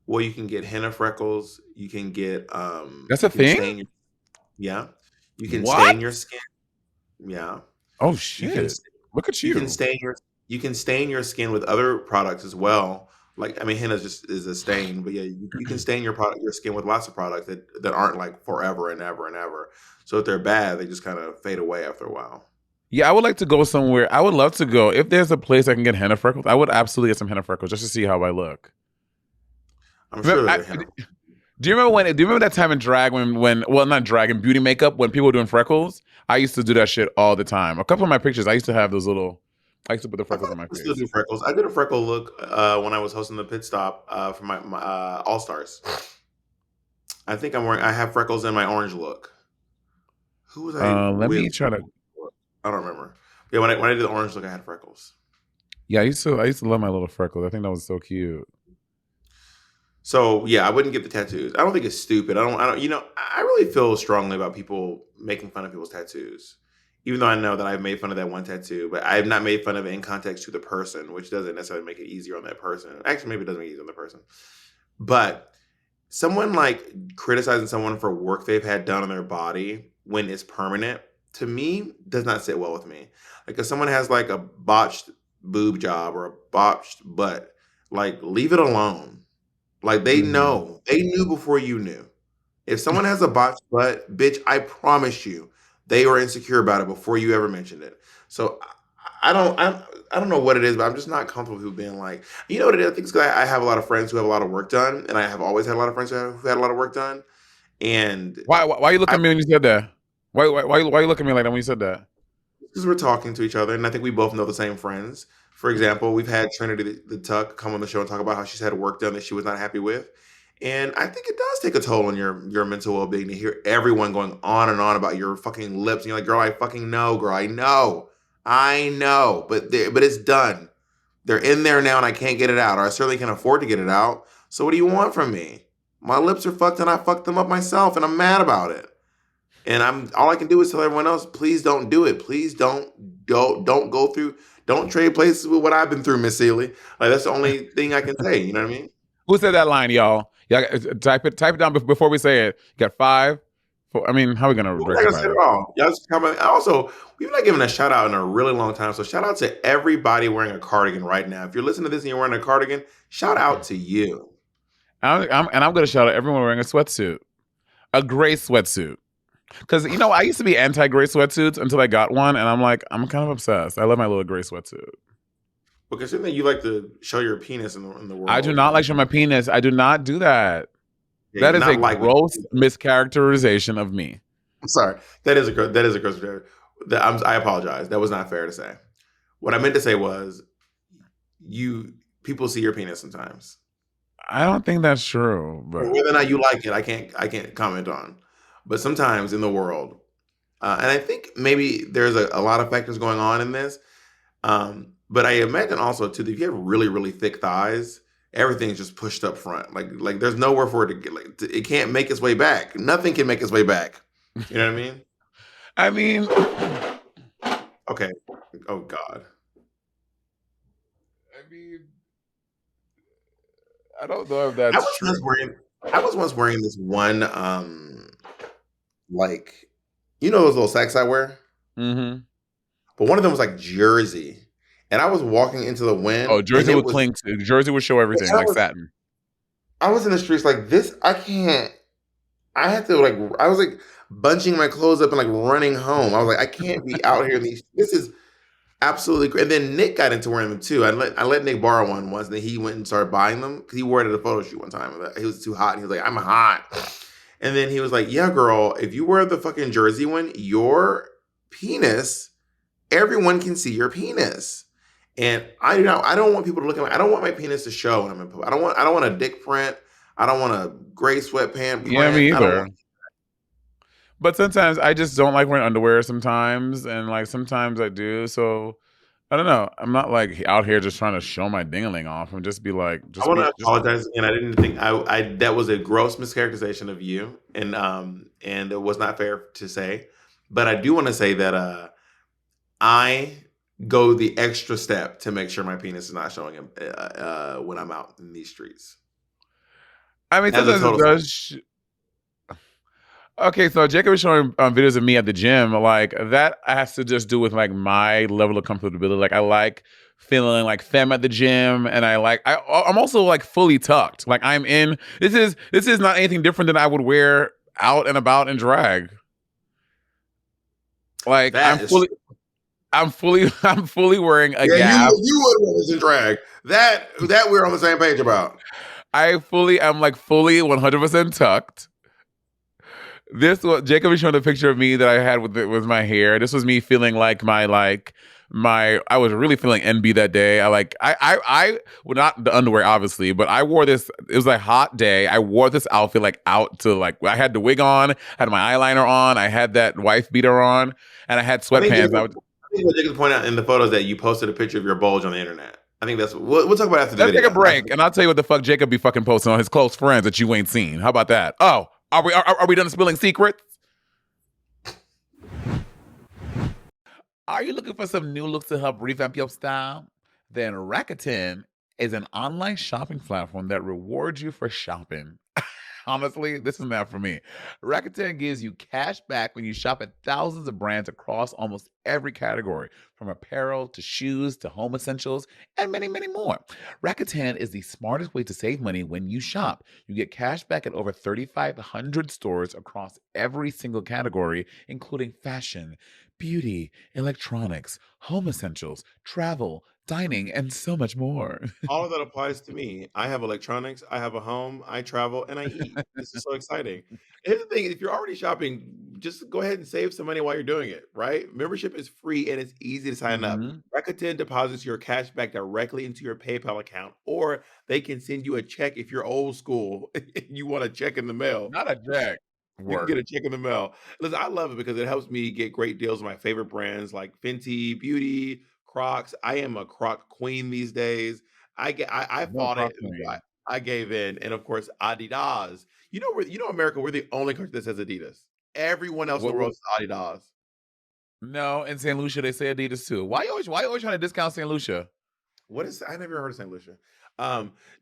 well, you can get henna freckles, you can get That's a you can thing? stain your yeah. You can What? stain your skin. Yeah. Oh You can shit. Look at you can you. stain your skin with other products as well. Like I mean, henna just is a stain, but yeah, you can stain your skin with lots of products that aren't like forever and ever and ever. So if they're bad, they just kind of fade away after a while. Yeah, I would like to go somewhere. I would love to go. If there's a place I can get henna freckles, I would absolutely get some henna freckles just to see how I look. I'm sure Remember, that they're henna. do you remember when? Do you remember that time in drag when well, not drag in beauty makeup when people were doing freckles? I used to do that shit all the time. A couple of my pictures, I used to have those little. I used to put the I freckles thought on my I still face. do freckles. I did a freckle look when I was hosting the pit stop for my All Stars. I think I have freckles in my orange look. Who was I Let with? me try to. I don't remember. Yeah, when I did the orange look, I had freckles. Yeah, I used to love my little freckles. I think that was so cute. So yeah, I wouldn't get the tattoos. I don't think it's stupid. I don't. You know, I really feel strongly about people making fun of people's tattoos. Even though I know that I've made fun of that one tattoo, but I have not made fun of it in context to the person, which doesn't necessarily make it easier on that person. Actually, maybe it doesn't make it easier on the person. But someone like criticizing someone for work they've had done on their body when it's permanent, to me, does not sit well with me. Like if someone has like a botched boob job or a botched butt, like leave it alone. Like Mhm. they knew before you knew. If someone has a botched butt, bitch, I promise you, they were insecure about it before you ever mentioned it. So I don't know what it is, but I'm just not comfortable with people being like, you know what it is? I think it's 'cause I have a lot of friends who have a lot of work done, and I have always had a lot of friends who had a lot of work done. And Why you look I at me when you said that? Why you look at me like that when you said that? because we're talking to each other, and I think we both know the same friends. For example, we've had Trinity the Tuck come on the show and talk about how she's had work done that she was not happy with. And I think it does take a toll on your mental well being to hear everyone going on and on about your fucking lips. And you're like, girl, I fucking know, girl, I know, but it's done. They're in there now, and I can't get it out, or I certainly can afford to get it out. So what do you want from me? My lips are fucked, and I fucked them up myself, and I'm mad about it. And I'm all I can do is tell everyone else, please don't do it. Please don't go through, don't trade places with what I've been through, Miss Seeley. Like that's the only thing I can say. You know what I mean? Who said that line, y'all? Yeah, type it down before we say it. You got 5. 4, I mean, how are we gonna We're not gonna rectify say it this? all. Y'all just comment. Also, we've not given a shout out in a really long time. So shout out to everybody wearing a cardigan right now. If you're listening to this and you're wearing a cardigan, shout out to you. I'm gonna shout out everyone wearing a sweatsuit, a gray sweatsuit. Because you know, I used to be anti-gray sweatsuits until I got one, and I'm like, I'm kind of obsessed. I love my little gray sweatsuit. Well, considering you like to show your penis in the I do world, not like showing my penis. I do not do that. yeah, That is a not like, but gross mischaracterization of me. I'm sorry. That is a gross. I apologize. That was not fair to say. What I meant to say was, you people see your penis sometimes. I don't think that's true, but Whether or not you like it, I can't comment on. But sometimes in the world, and I think maybe there's a lot of factors going on in this. But I imagine also too that if you have really thick thighs, everything's just pushed up front. Like there's nowhere for it to get. Like it can't make its way back. Nothing can make its way back. You know what I mean? I mean, Okay. Oh God. I mean, I don't know if I that's was once true. wearing. I was once wearing this one. Like, you know those little sacks I wear. Mm-hmm. but one of them was like jersey, and I was walking into the Oh, wind, and Jersey it would was. cling to Jersey would show everything And like satin. I was in the streets like this. I can't. I had to like. I was like bunching my clothes up and like running home. I was like, I can't be out here in these. This is absolutely great. And then Nick got into wearing them too. I let Nick borrow one once, and then he went and started buying them because he wore it at a photo shoot one time. He was too hot. And he was like, I'm hot. And then he was like, yeah, girl, if you wear the fucking jersey one, your penis, everyone can see your penis. And I do not. I don't want people to look at my. I don't want my penis to show when I'm in public. I don't want a dick print. I don't want a gray sweatpant Yeah, print. me I don't want. either. But sometimes I just don't like wearing underwear sometimes, and like sometimes I do. So I don't know. I'm not like out here just trying to show my dingling off and just be like, I want to apologize again. I didn't think I that was a gross mischaracterization of you, and it was not fair to say. But I do want to say that I go the extra step to make sure my penis is not showing when I'm out in these streets. I mean, As a sometimes it total. does. Okay, so Jacob was showing videos of me at the gym. Like that has to just do with like my level of comfortability. Like I like feeling like femme at the gym, and I'm also like fully tucked. Like I'm in. This is not anything different than I would wear out and about in drag. Like That is. I'm fully wearing a Yeah, gap. you would wear this in drag. That we're on the same page about. I'm like fully 100% tucked. This was Jacob is showing a picture of me that I had with my hair. This was me feeling like my I was really feeling NB that day. I well, not the underwear obviously, but I wore this. It was a hot day. I wore this outfit like out to like I had the wig on, had my eyeliner on, I had that wife beater on, and I had I think sweatpants. what Jacob pointed out in the photos that you posted a picture of your bulge on the internet. I think that's we'll talk about after the Let's take a video. break, and I'll tell you what the fuck Jacob be fucking posting on his close friends that you ain't seen. How about that? Oh, are we done spilling secrets? Are you looking for some new looks to help revamp your style? Then Rakuten is an online shopping platform that rewards you for shopping. Honestly, this is not for me. Rakuten gives you cash back when you shop at thousands of brands across almost every category, from apparel to shoes to home essentials and many, many more. Rakuten is the smartest way to save money when you shop. You get cash back at over 3,500 stores across every single category, including fashion, beauty, electronics, home essentials, travel, dining, and so much more. All of that applies to me. I have electronics, I have a home, I travel, and I eat. This is so exciting. Here's the thing, if you're already shopping, just go ahead and save some money while you're doing it, right? Membership is free and it's easy to sign up. Mhm. Rakuten deposits your cash back directly into your PayPal account, or they can send you a check if you're old school and you want a check in the mail. Not a jack. You can Work. get a check in the mail. Listen, I love it because it helps me get great deals on my favorite brands like Fenty Beauty, Crocs. I am a Croc queen these days. I No fought it. cross lane. I gave in, and of course Adidas. America. We're the only country that says Adidas. Everyone else in the What world what is Adidas. no, in St. Lucia they say Adidas too. Why you always trying to discount St. Lucia? What is I never heard of St. Lucia.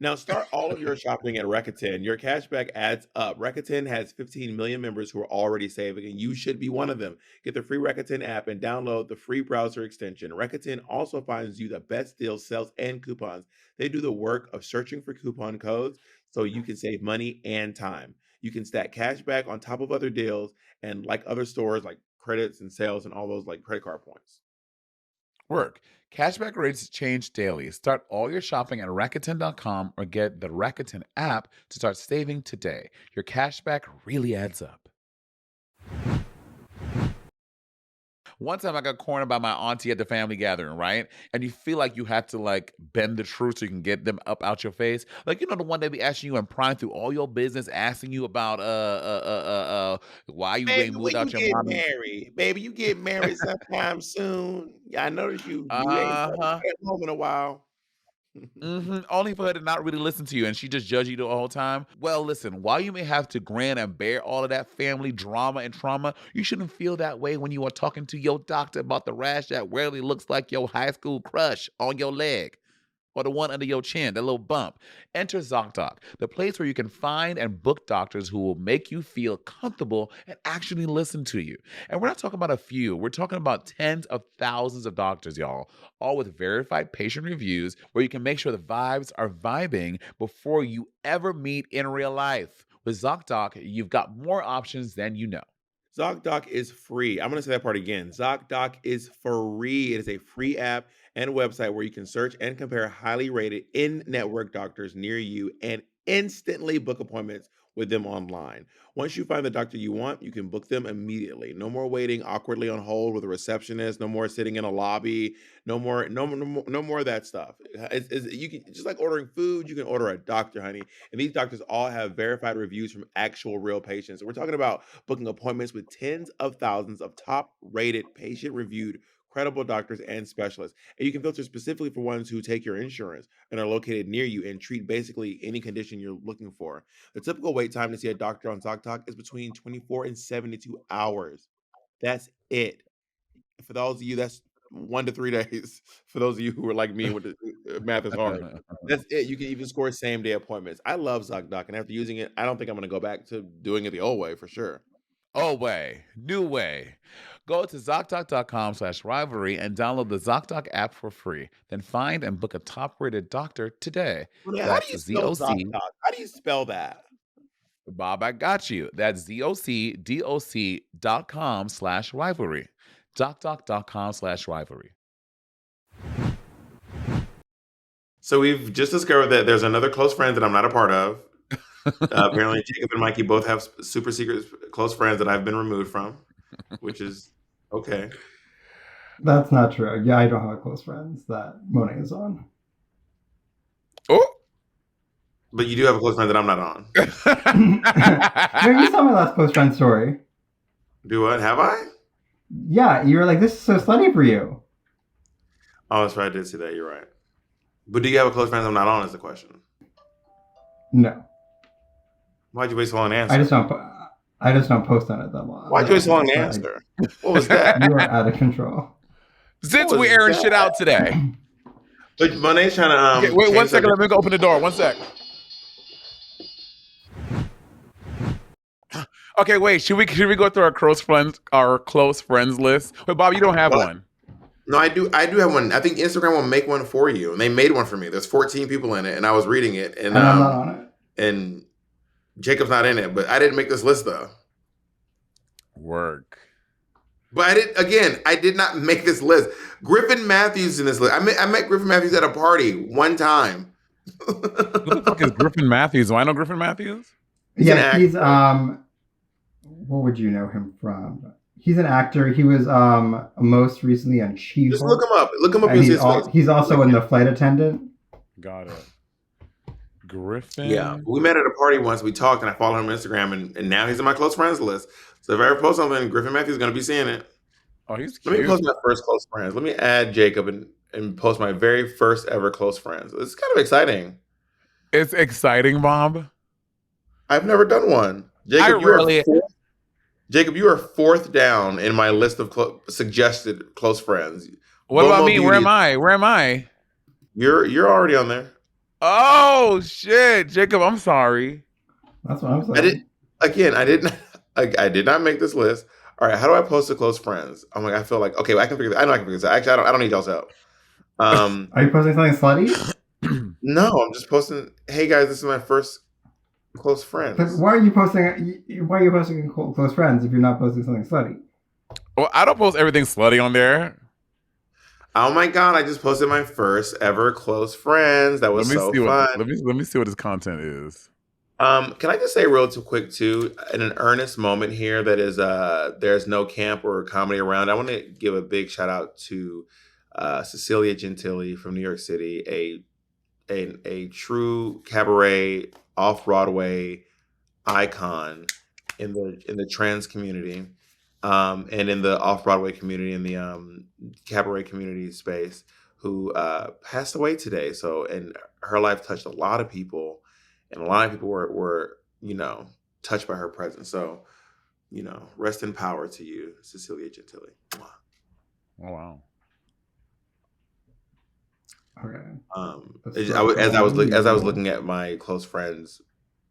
Now start all of your shopping at Rakuten. Your cashback adds up. Rakuten has 15 million members who are already saving, and you should be one of them. Get the free Rakuten app and download the free browser extension. Rakuten also finds you the best deals, sales, and coupons. They do the work of searching for coupon codes so you can save money and time. You can stack cashback on top of other deals and like other stores like credits and sales and all those like credit card points. Work. Cashback rates change daily. Start all your shopping at Rakuten.com or get the Rakuten app to start saving today. Your cashback really adds up. One time I got cornered by my auntie at the family gathering, right? And you feel like you have to like bend the truth so you can get them up out your face. Like, you know, the one they be asking you and prying through all your business, asking you about why you Baby, ain't moved when you out your get mommy. married, baby, you get married sometime soon. Yeah, I noticed you ain't Uh-huh. at home in a while. Only for her to not really listen to you and she just judge you the whole time. Well, listen, while you may have to grin and bear all of that family drama and trauma, you shouldn't feel that way when you are talking to your doctor about the rash that rarely looks like your high school crush on your leg. or the one under your chin, that little bump. Enter ZocDoc, the place where you can find and book doctors who will make you feel comfortable and actually listen to you. And we're not talking about a few, we're talking about tens of thousands of doctors, y'all, all with verified patient reviews where you can make sure the vibes are vibing before you ever meet in real life. With ZocDoc, you've got more options than you know. ZocDoc is free. I'm going to say that part again. ZocDoc is free. It is a free app and website where you can search and compare highly rated in network doctors near you and instantly book appointments with them online. Once you find the doctor you want, you can book them immediately. No more waiting awkwardly on hold with a receptionist. No more sitting in a lobby. No more of that stuff. You can just like ordering food. You can order a doctor, honey. And these doctors all have verified reviews from actual real patients. So we're talking about booking appointments with tens of thousands of top rated, patient reviewed, credible doctors and specialists. And you can filter specifically for ones who take your insurance and are located near you and treat basically any condition you're looking for. The typical wait time to see a doctor on ZocDoc is between 24 and 72 hours. That's it. For those of you, that's 1 to 3 days. For those of you who are like me, with the math is hard. That's it. You can even score same day appointments. I love ZocDoc, and after using it, I don't think I'm going to go back to doing it the old way for sure. Old way, new way. Go to ZocDoc.com/rivalry and download the ZocDoc app for free. Then find and book a top rated doctor today. Monet, how do That's you spell ZOC. ZocDoc? How do you spell that? Bob, I got you. That's ZocDoc.com/rivalry. ZocDoc.com/rivalry. So we've just discovered that there's another close friend that I'm not a part of. Apparently, Jacob and Mikey both have super secret close friends that I've been removed from, which is okay. That's not true. Yeah, I don't have close friends that Monet is on. Oh! But you do have a close friend that I'm not on. No, you saw my last close friend story. Do what? Have I? Yeah, you were like, this is so slutty for you. Oh, that's right. I did see that. You're right. But do you have a close friend I'm not on is the question. No. Why'd you wait so long to answer? I just don't post on it that long. Why'd you wait so long to answer? What was that? You are out of control. Since What we was airing that? shit out today. But Monet's trying to Okay, wait one change second. subject. Let me go open the door. 1 sec. Okay, wait. Should we go through our close friends list? Wait, Bob, you don't have What? one. No, I do have one. I think Instagram will make one for you. And they made one for me. There's 14 people in it, and I was reading it, and And I'm not on it. and Jacob's not in it, but I didn't make this list though. Work. But I did not make this list. Griffin Matthews in this list. I met Griffin Matthews at a party one time. Who the fuck is Griffin Matthews? Do I know Griffin Matthews? He's an Yeah, actor. he's what would you know him from? He's an actor. He was most recently on She-Hulk. Just look him up. Look him up. And You'll see his face. he's also in The Flight Attendant. Got it. Griffin. Yeah, we met at a party once. We talked, and I followed him on Instagram, and now he's in my close friends list. So if I ever post something, Griffin Matthews is going to be seeing it. Oh, he's Let me cute. post my first close friends. Let me add Jacob and post my very first ever close friends. It's kind of exciting. It's exciting, Bob. I've never done one. Jacob, you are fourth down in my list of suggested close friends. What about Bomo me? Where Beauty- am I? You're already on there. Oh shit, Jacob, I'm sorry. That's what I'm saying. I did not make this list. All right, how do I post to close friends? I'm like, I feel like okay, I can figure this. I know I can figure this out. Actually, I don't need y'all's help. Are you posting something slutty? No, I'm just posting. Hey guys, this is my first close friends. But why are you posting? Why are you posting close friends if you're not posting something slutty? Well, I don't post everything slutty on there. Oh my god, I just posted my first ever close friends. That was so fun. Let me see what his content is. Can I just say real quick too, in an earnest moment here that is there's no camp or comedy around. I want to give a big shout out to Cecilia Gentili from New York City, a true cabaret off Broadway icon in the trans community, and in the off Broadway community, in the cabaret community space, who passed away today. So, and her life touched a lot of people. And a lot of people were, touched by her presence. So, rest in power to you, Cecilia Gentili. Oh wow. Okay. As I was looking at my close friends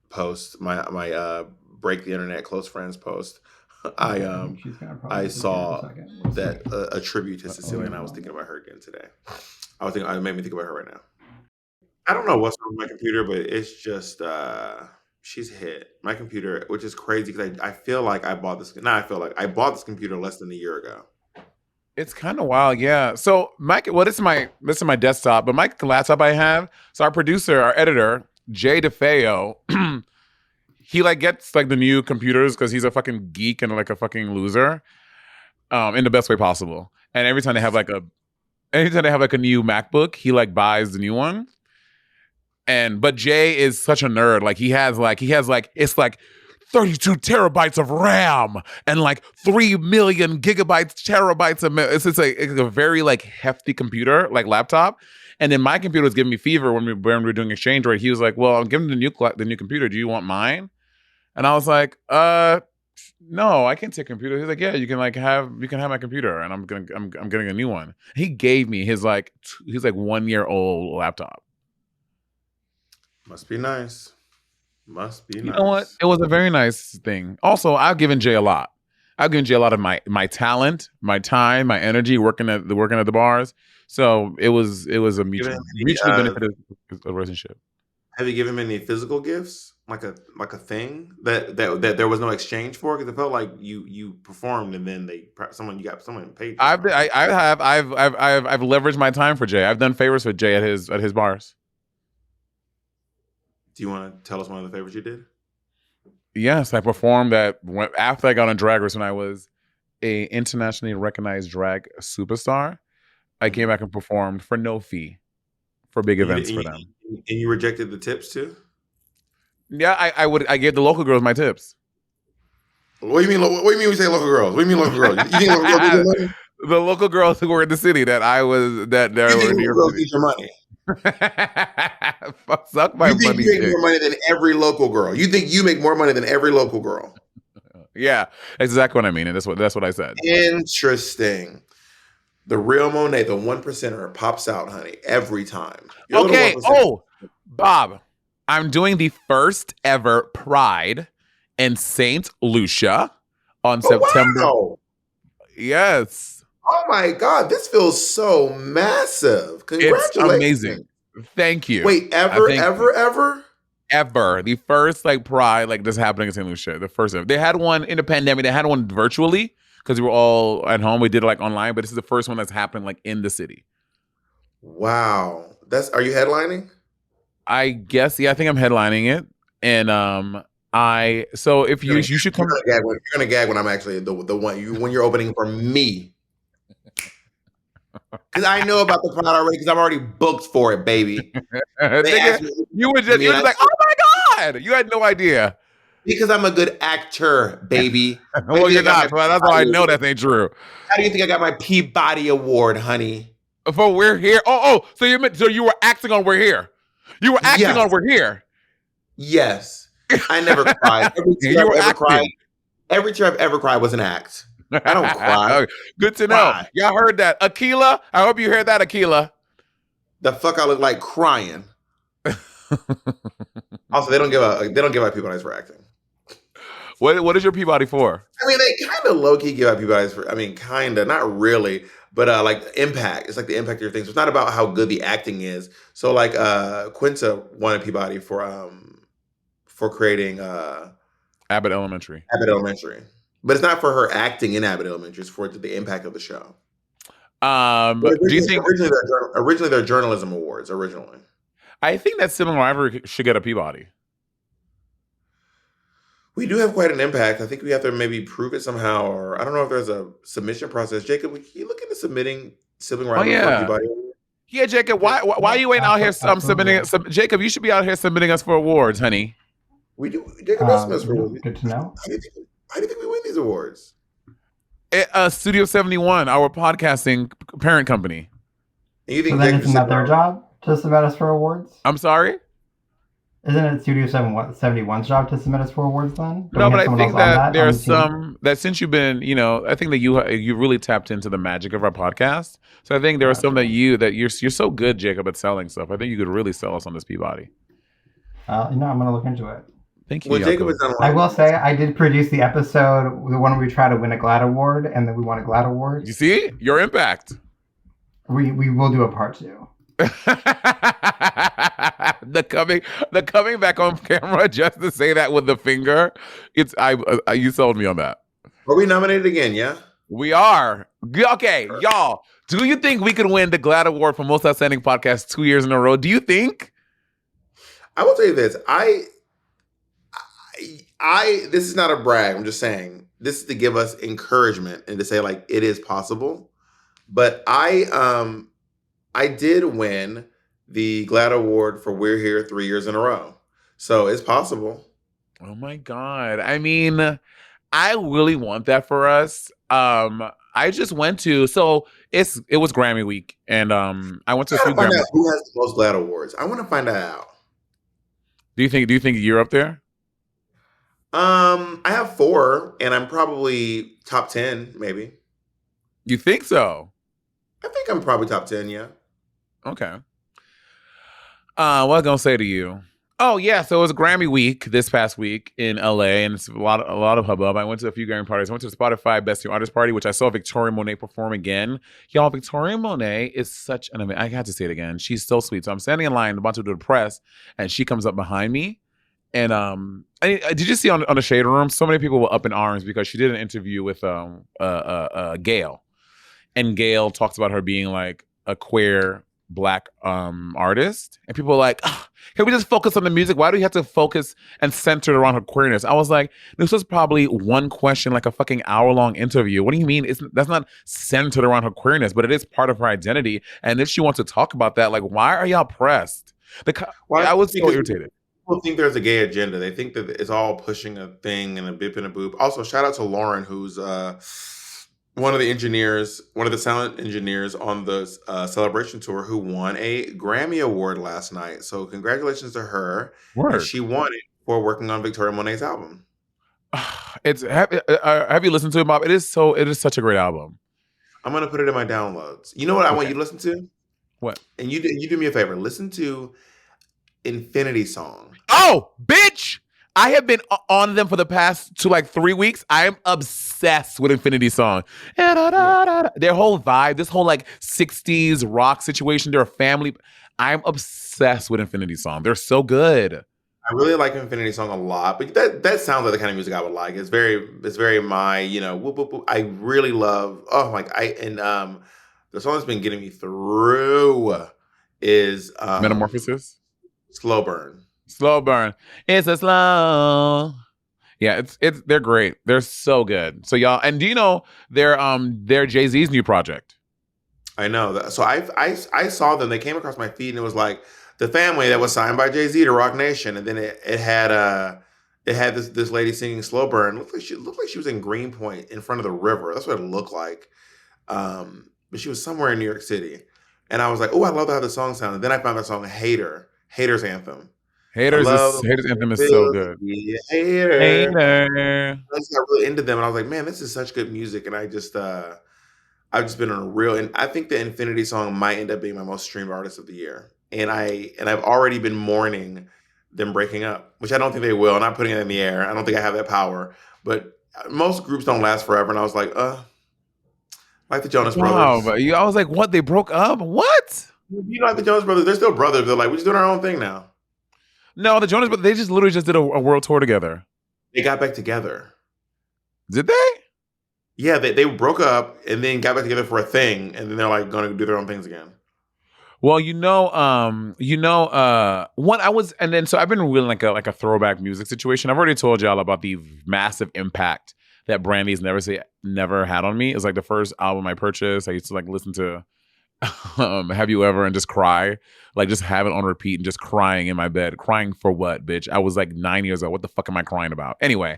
post, my break the internet close friends post, She's gonna I probably saw disappear in a second. that a tribute to Cecilia, and I was thinking about her again today. It made me think about her right now. I don't know what's wrong with my computer, but it's just she's hit my computer, which is crazy because I feel like I bought this. Now I feel like I bought this computer less than a year ago. It's kind of wild, yeah. So Mike, well, this is my desktop, but my laptop I have. So our producer, our editor, Jay DeFeo, he like gets like the new computers because he's a fucking geek and like a fucking loser, in the best way possible. And anytime they have like a new MacBook, he like buys the new one. But Jay is such a nerd. Like he has it's like 32 terabytes of RAM and like 3 million terabytes of it's a very like hefty computer, like laptop. And then my computer was giving me fever when we were doing exchange rate. He was like, "Well, I'm giving the new computer. Do you want mine?" And I was like, no, I can't take a computer." He's like, "Yeah, you can have my computer, and I'm getting a new one." He gave me his like 1 year old laptop. Must be nice. Must be You nice. know what? It was a very nice thing. Also, I've given Jay a lot. I've given Jay a lot of my talent, my time, my energy working at the bars. So it was a mutually beneficial relationship. Have you given him any physical gifts, like a thing that there was no exchange for? Because it felt like you performed and then someone paid. I've leveraged my time for Jay. I've done favors for Jay at his bars. Do you want to tell us one of the favors you did? Yes, I performed after I got on Drag Race when I was a internationally recognized drag superstar. I came back and performed for no fee for big events for them. And you rejected the tips too? Yeah, I gave the local girls my tips. What do you mean? What do you mean we say local girls? What do you mean local girls? You think local girls need your money? The local girls who were in the city that I was that You think local girls need your money? Suck my money. You make more money than every local girl. You think you make more money than every local girl? Yeah, that's exactly what I mean, and that's what I said. Interesting. The real Monet, the 1%er, pops out, honey, every time. Okay. Oh, Bob, I'm doing the first ever Pride in Saint Lucia on September. Wow. Yes. Oh my God, this feels so massive. Congratulations. It's amazing. Thank you. Wait, ever? The first like Pride like this happening in St. Lucia. The first ever. They had one in the pandemic. They had one virtually because we were all at home. We did it like online, but this is the first one that's happening like in the city. Wow. Are you headlining? I guess, yeah, I think I'm headlining it. And you should come. You're gonna gag when I'm actually the one when you're opening for me. Because I know about the Pride already because I'm already booked for it, baby. You were just like, oh my God. You had no idea. Because I'm a good actor, baby. Well, you're not. Well, that's why I know that ain't true. How do you think I got my Peabody Award, honey? For We're Here? So you were acting on We're Here. You were acting on We're Here. Yes. I never cried. Every tear I've ever cried was an act. I don't cry. Good to know. Y'all heard that. Akila, I hope you heard that, Akila. The fuck I look like crying. Also, they don't give out Peabody's for acting. What is your Peabody for? I mean, they kind of low-key give out Peabody's for, kind of, not really, but like impact. It's like the impact of your thing. So it's not about how good the acting is. So like Quinta won a Peabody for creating Abbott Elementary. But it's not for her acting in Abbott Elementary. It's for the impact of the show. Do you think originally they're journalism awards? Originally, I think that Sibling Rivalry should get a Peabody. We do have quite an impact. I think we have to maybe prove it somehow, or I don't know if there's a submission process. Jacob, can you look into submitting Sibling Rivalry for Peabody? Yeah, Jacob. Why you ain't out here submitting? Jacob, you should be out here submitting us for awards, honey. We do. Jacob does submit us for awards. Good to know. How do you think we win these awards? Studio 71, our podcasting parent company. And you think so then isn't that their job to submit us for awards? I'm sorry? Isn't it Studio 71's job to submit us for awards then? Don't No, we but have I someone else think on that that on the there's team? some that since you've been, I think that you really tapped into the magic of our podcast. So I think there are some Gotcha. that you're so good, Jacob, at selling stuff. I think you could really sell us on this Peabody. I'm going to look into it. Thank you, Well, Jacob has Jacob. done a I lot will of say I did produce the episode, the one where we try to win a GLAAD award, and then we won a GLAAD award. You see your impact. We will do a part 2. the coming back on camera just to say that with the finger. You sold me on that. Are we nominated again? Yeah. We are. Okay, y'all. Do you think we could win the GLAAD Award for Most Outstanding Podcast 2 years in a row? Do you think? I will tell you this. This is not a brag. I'm just saying this is to give us encouragement and to say like it is possible. But I did win the GLAAD Award for We're Here 3 years in a row. So it's possible. Oh my God. I mean, I really want that for us. I just went to it was Grammy week, and I went to I a few gotta find Grammy. out who has the most GLAAD awards. I want to find that out. Do you think you're up there? I have 4, and I'm probably top 10, maybe. You think so? I think I'm probably top 10, yeah. Okay. What I'm gonna say to you? Oh yeah, so it was Grammy week this past week in LA, and it's a lot of hubbub. I went to a few Grammy parties. I went to the Spotify Best New Artist party, which I saw Victoria Monet perform again. Y'all, Victoria Monet is such an amazing. I had to say it again. She's so sweet. So I'm standing in line about to do the press, and she comes up behind me. And did you see on the Shade Room? So many people were up in arms because she did an interview with Gail, and Gail talks about her being like a queer Black artist, and people were like, oh, can we just focus on the music? Why do we have to focus and center around her queerness? I was like, this was probably one question, like a fucking hour-long interview. What do you mean? That's not centered around her queerness, but it is part of her identity. And if she wants to talk about that, like, why are y'all pressed? I was so irritated. People think there's a gay agenda. They think that it's all pushing a thing and a bip and a boop. Also, shout out to Lauren, who's one of the sound engineers on the Celebration tour, who won a Grammy Award last night. So congratulations to her. Word. And she won it for working on Victoria Monet's album. Have you listened to it, Bob? It is such a great album. I'm gonna put it in my downloads. You know what I want you to listen to? What? And you do me a favor. Listen to Infinity Song. Oh, bitch! I have been on them for the past 3 weeks. I am obsessed with Infinity Song. Their whole vibe, this whole like 60s rock situation, they're a family. I'm obsessed with Infinity Song. They're so good. I really like Infinity Song a lot, but that sounds like the kind of music I would like. It's very my, whoop, whoop, whoop. I really love, the song that's been getting me through is Metamorphosis? Slow Burn. Slow Burn. It's a slow. Yeah, they're great. They're so good. So y'all, and do you know they're Jay-Z's new project? I know that. So I saw them. They came across my feed and it was like the family that was signed by Jay-Z to Rock Nation, and then it had this lady singing Slow Burn. Looked like she was in Greenpoint in front of the river. That's what it looked like. But she was somewhere in New York City, and I was like, oh, I love how the song sounded. And then I found the song Haters Anthem. Haters Anthem is so good. Hater. I just got really into them, and I was like, man, this is such good music. And I've just been on a real, and I think the Infinity Song might end up being my most streamed artist of the year. And I've already been mourning them breaking up, which I don't think they will. I'm not putting it in the air. I don't think I have that power. But most groups don't last forever. And I was like, like the Jonas Brothers. But I was like, what? They broke up? What? Like the Jonas Brothers, they're still brothers. They're like, we're just doing our own thing now. No, the Jonas Brothers, they just literally did a world tour together. They got back together. Did they? Yeah, they broke up and then got back together for a thing, and then they're like going to do their own things again. Well, so I've been really like a throwback music situation. I've already told y'all about the massive impact that Brandy's Never had on me. It's like the first album I purchased. I used to like listen to Have You Ever and just cry, like just have it on repeat and just crying in my bed. Crying for what, bitch? I was like 9 years old. What the fuck am I crying about? Anyway,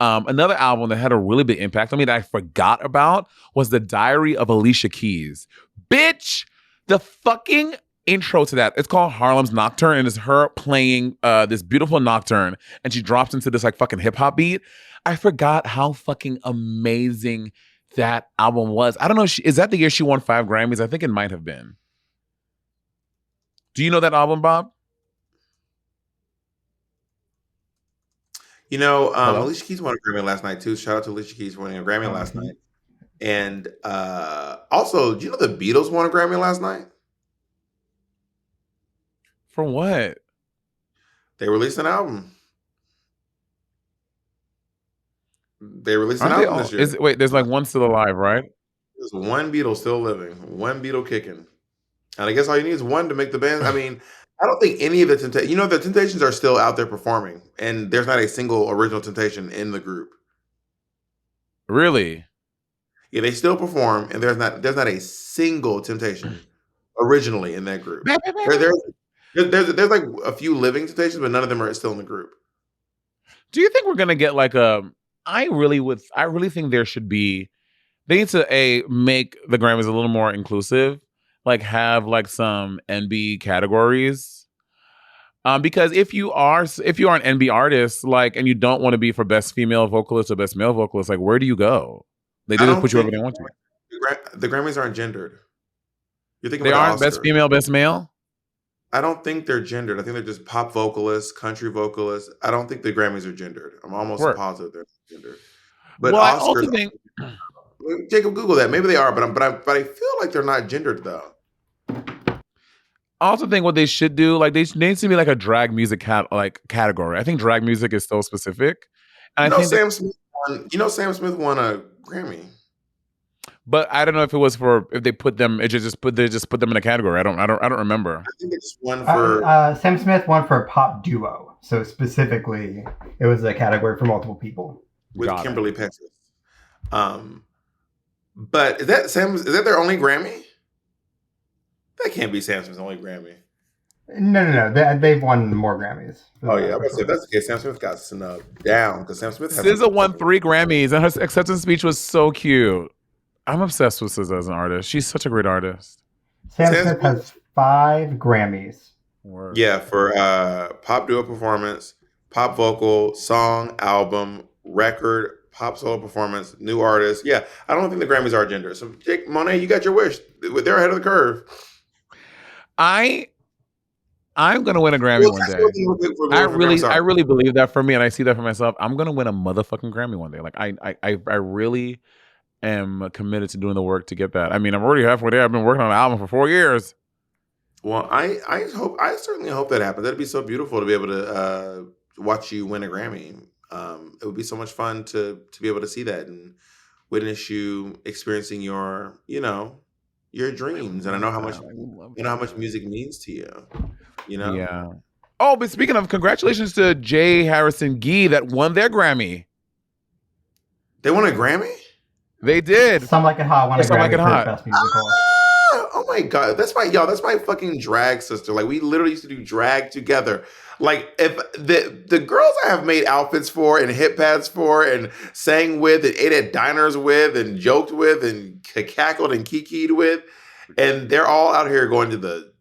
another album that had a really big impact on me that I forgot about was The Diary of Alicia Keys. Bitch, the fucking intro to that. It's called Harlem's Nocturne, and it's her playing this beautiful nocturne, and she drops into this like fucking hip hop beat. I forgot how fucking amazing that album was. I don't know. Is that the year she won 5 Grammys? I think it might have been. Do you know that album, Bob? Hello? Alicia Keys won a Grammy last night too. Shout out to Alicia Keys for winning a Grammy last night. And also, do you know the Beatles won a Grammy last night? For what? They released an album. They released an Aren't they album all? this year. Wait, there's like one still alive, right? There's one Beatle still living, one Beatle kicking. And I guess all you need is one to make the band. I mean, I don't think any of the the Temptations are still out there performing, and there's not a single original Temptation in the group. Really? Yeah, they still perform, and there's not a single Temptation originally in that group. There's like a few living Temptations, but none of them are still in the group. Do you think we're gonna get like a? I really think there should be. They need to make the Grammys a little more inclusive, like have like some NB categories. Because if you are an NB artist, like, and you don't want to be for best female vocalist or best male vocalist, like, where do you go? They just put you wherever they want you. The Grammys aren't gendered. You're thinking They about aren't the Oscars. best female, best male. I don't think they're gendered. I think they're just pop vocalists, country vocalists. I don't think the Grammys are gendered. I'm almost positive they're gendered. But well, Oscars, I also think Jacob, Google that. Maybe they are, but I feel like they're not gendered though. I also think what they should do, like, they needs to be like a drag music category. I think drag music is so specific. And Sam Smith won a Grammy. But I don't know if it was if they put them. They just put them in a category. I don't remember. I think it's one for Sam Smith won for pop duo. So specifically, it was a category for multiple people with Kimberly Petras. But is that their only Grammy? That can't be Sam Smith's only Grammy. No. They've won more Grammys. Oh yeah, I was say if that's the case. Sam Smith got snubbed down because Sam Smith. SZA won 3 Grammys, and her acceptance speech was so cute. I'm obsessed with SZA as an artist. She's such a great artist. Sam Smith has 5 Grammys. Word. Yeah, for pop duo performance, pop vocal, song, album, record, pop solo performance, new artist. Yeah, I don't think the Grammys are gender. So, Monet, you got your wish. They're ahead of the curve. I'm gonna win a Grammy one day. I really believe that for me, and I see that for myself. I'm gonna win a motherfucking Grammy one day. Like I really am committed to doing the work to get that. I mean, I'm already halfway there. I've been working on an album for 4 years. Well, I certainly hope that happens. That'd be so beautiful to be able to watch you win a Grammy. It would be so much fun to be able to see that and witness you experiencing your dreams. And I know how much music means to you. Yeah. Oh, but speaking of, congratulations to Jay Harrison Gee that won their Grammy. They won a Grammy? They did. Some Like It Hot won a Grammy for Best Musical. Oh my God. That's my fucking drag sister. Like, we literally used to do drag together. Like, if the girls I have made outfits for and hip pads for and sang with and ate at diners with and joked with and cackled and kikied with, and they're all out here going to the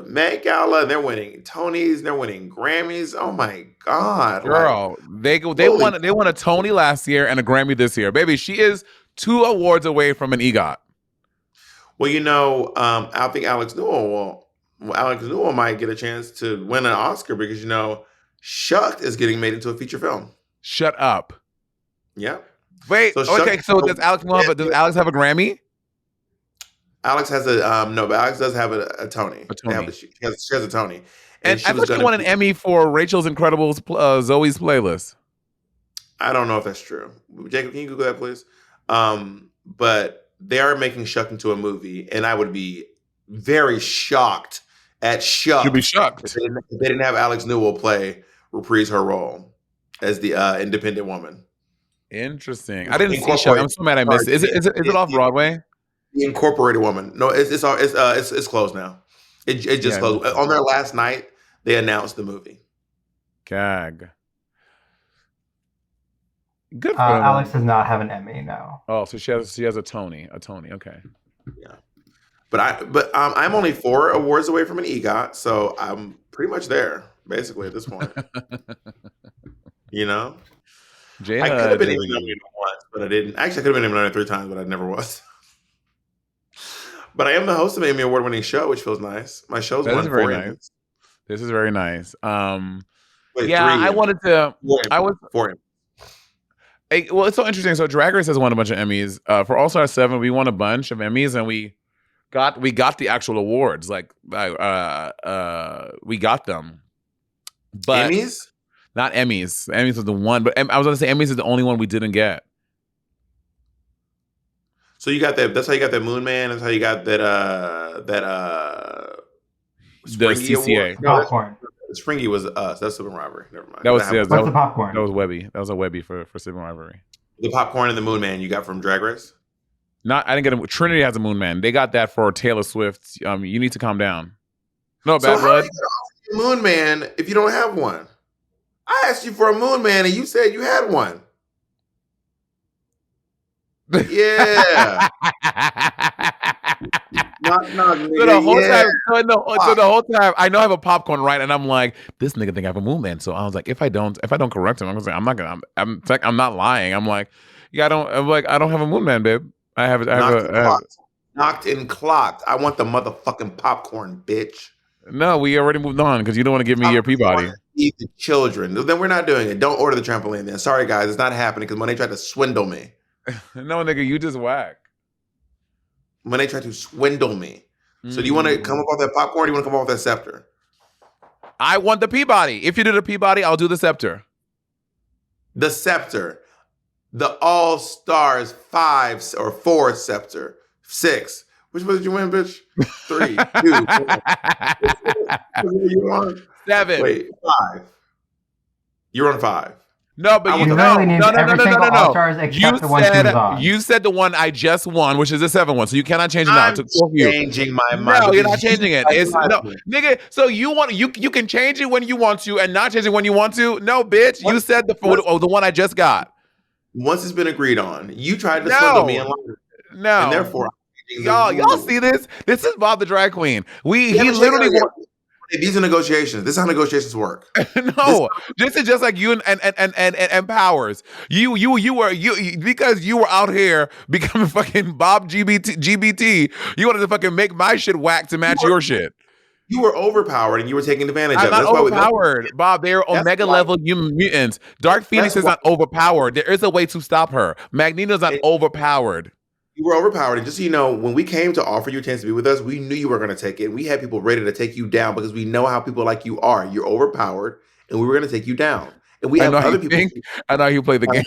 Met Gala, and they're winning Tonys, and they're winning Grammys. Oh my God. Girl, they won a Tony last year and a Grammy this year. Baby, she is 2 awards away from an EGOT. Well, I think Alex Newell might get a chance to win an Oscar because, Shucked is getting made into a feature film. Shut up. Yeah. Wait, so does Alex have a Grammy? Alex has but Alex does have a Tony. A Tony. She has a Tony. And I thought she won an Emmy for Rachel's Incredibles Zoe's Playlist. I don't know if that's true. Jacob, can you Google that, please? But they are making Shucked into a movie, and I would be very shocked at Shucked. You'd be shocked. If they didn't have Alex Newell reprise her role as the independent woman. Interesting. I didn't see Shucked. I'm so mad I missed it. Is it off Broadway? The Incorporated Woman. No, it's closed now. It just closed. On their last night, they announced the movie. Gag. Good for Alex does not have an Emmy now. Oh, so she has a Tony. Okay. Yeah. But I'm only 4 awards away from an EGOT, so I'm pretty much there, basically, at this point. You know? J I could have HUD been is Emmy a geek. nominated once, but I didn't. Actually, I could have been Emmy nominated 3 times, but I never was. But I am the host of an Emmy award-winning show, which feels nice. My show's That is won very 4 nice. Emmys. This is very nice. Wait, Yeah, 3 I Emmys. wanted to. 4 I Emmys. was 4 Emmys. well. It's so interesting. So Drag Race has won a bunch of Emmys. For All Star 7, we won a bunch of Emmys, and we got the actual awards. Like, we got them, but Emmys? not Emmys. Emmys was the one, but I was going to say Emmys is the only one we didn't get. So you got that. That's how you got that Moon Man. That's how you got that. The Springy award. CCA. No, Popcorn. Springy was us. That's Sibling Rivalry. Never mind. That was happened. What's the popcorn? That was Webby. That was a Webby for Sibling Rivalry. The popcorn and the Moon Man you got from Drag Race. I didn't get a Trinity has a Moon Man. They got that for Taylor Swift. You need to calm down. No, So Bad how are Blood. you gonna offer a Moon Man if you don't have one? I asked you for a Moon Man and you said you had one. Yeah. Knock, knock, So nigga. the whole Yeah. time, so the whole time, I know I have a popcorn, right? And I'm like, this nigga think I have a Moon Man. So I was like, if I don't correct him, I'm gonna say, I'm not lying. I'm like, yeah, I don't have a Moon Man, babe. Knocked and clocked. I want the motherfucking popcorn, bitch. No, we already moved on because you don't want to give me your Peabody. Eat the children. Then we're not doing it. Don't order the trampoline then. Sorry, guys. It's not happening because Monet tried to swindle me. No, nigga, you just whack. Monet tried to swindle me. So do you want to come up with that popcorn or do you want to come up with that scepter? I want the Peabody. If you do the Peabody, I'll do the scepter. The scepter. The All Stars 5 or 4 scepter. 6. Which one did you win, bitch? 3, 2. You on? 7. Wait, 5. You're on 5. No, but We literally named every single All-Stars except the one she was on. You said the one I just won, which is the 7 one, so you cannot change it now. I'm changing my mind. No, you're not changing it. It's no, nigga. So you can change it when you want to and not change it when you want to. No, bitch. You said the one I just got. Once it's been agreed on, you tried to swindle me and lie. No, and therefore, y'all see this? This is Bob the drag queen. He literally. These are negotiations. This is how negotiations work. No, this is just like you and Powers. You were because you were out here becoming fucking Bob GBT. You wanted to fucking make my shit whack to match your shit. You were overpowered and you were taking advantage of it. I'm not overpowered, Bob. They're Omega level human mutants. Dark Phoenix is not overpowered. There is a way to stop her. Magneto's not overpowered. You were overpowered. And just so you know, when we came to offer you a chance to be with us, we knew you were going to take it. We had people ready to take you down because we know how people like you are. You're overpowered and we were going to take you down. And we have other people. I know you play the game.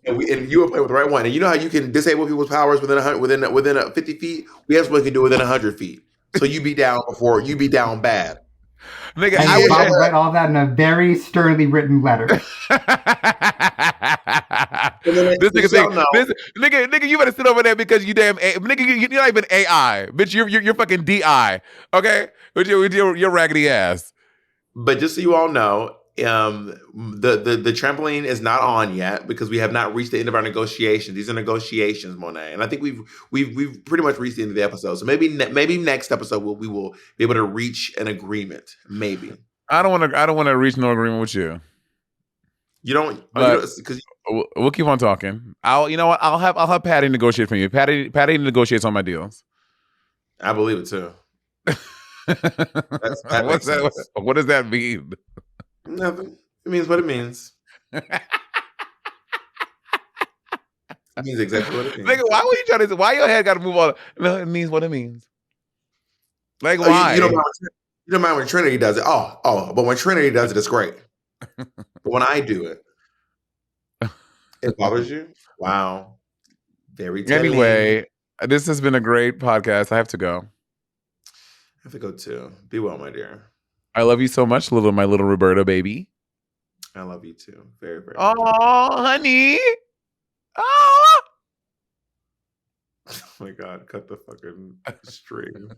and you were playing with the right one. And you know how you can disable people's powers within 50 feet? We have someone who can do it within 100 feet. So you be down bad. Nigga, I would write all that in a very sternly written letter. This nigga, you better sit over there because you damn nigga, you're not even AI, bitch. You're fucking DI, okay? With your raggedy ass. But just so you all know, the trampoline is not on yet because we have not reached the end of our negotiations. These are negotiations, Monet, and I think we've pretty much reached the end of the episode. So maybe next episode we will be able to reach an agreement. Maybe I don't want to reach no agreement with you. You don't, because we'll keep on talking. You know what? I'll have Patty negotiate for you. Patty negotiates on my deals. I believe it too. What does that mean? Nothing. It means what it means. It means exactly what it means. Nigga, why were you trying to? Why your head got to move on? No, it means what it means. Like why? You don't mind when Trinity does it. Oh, but when Trinity does it, it's great. But when I do it, it bothers you. Wow. Very telling. Anyway, this has been a great podcast. I have to go. I have to go too. Be well, my dear. I love you so much, my little Roberta baby. I love you too. Very, very much. Oh, honey. Oh. Oh my God. Cut the fucking string.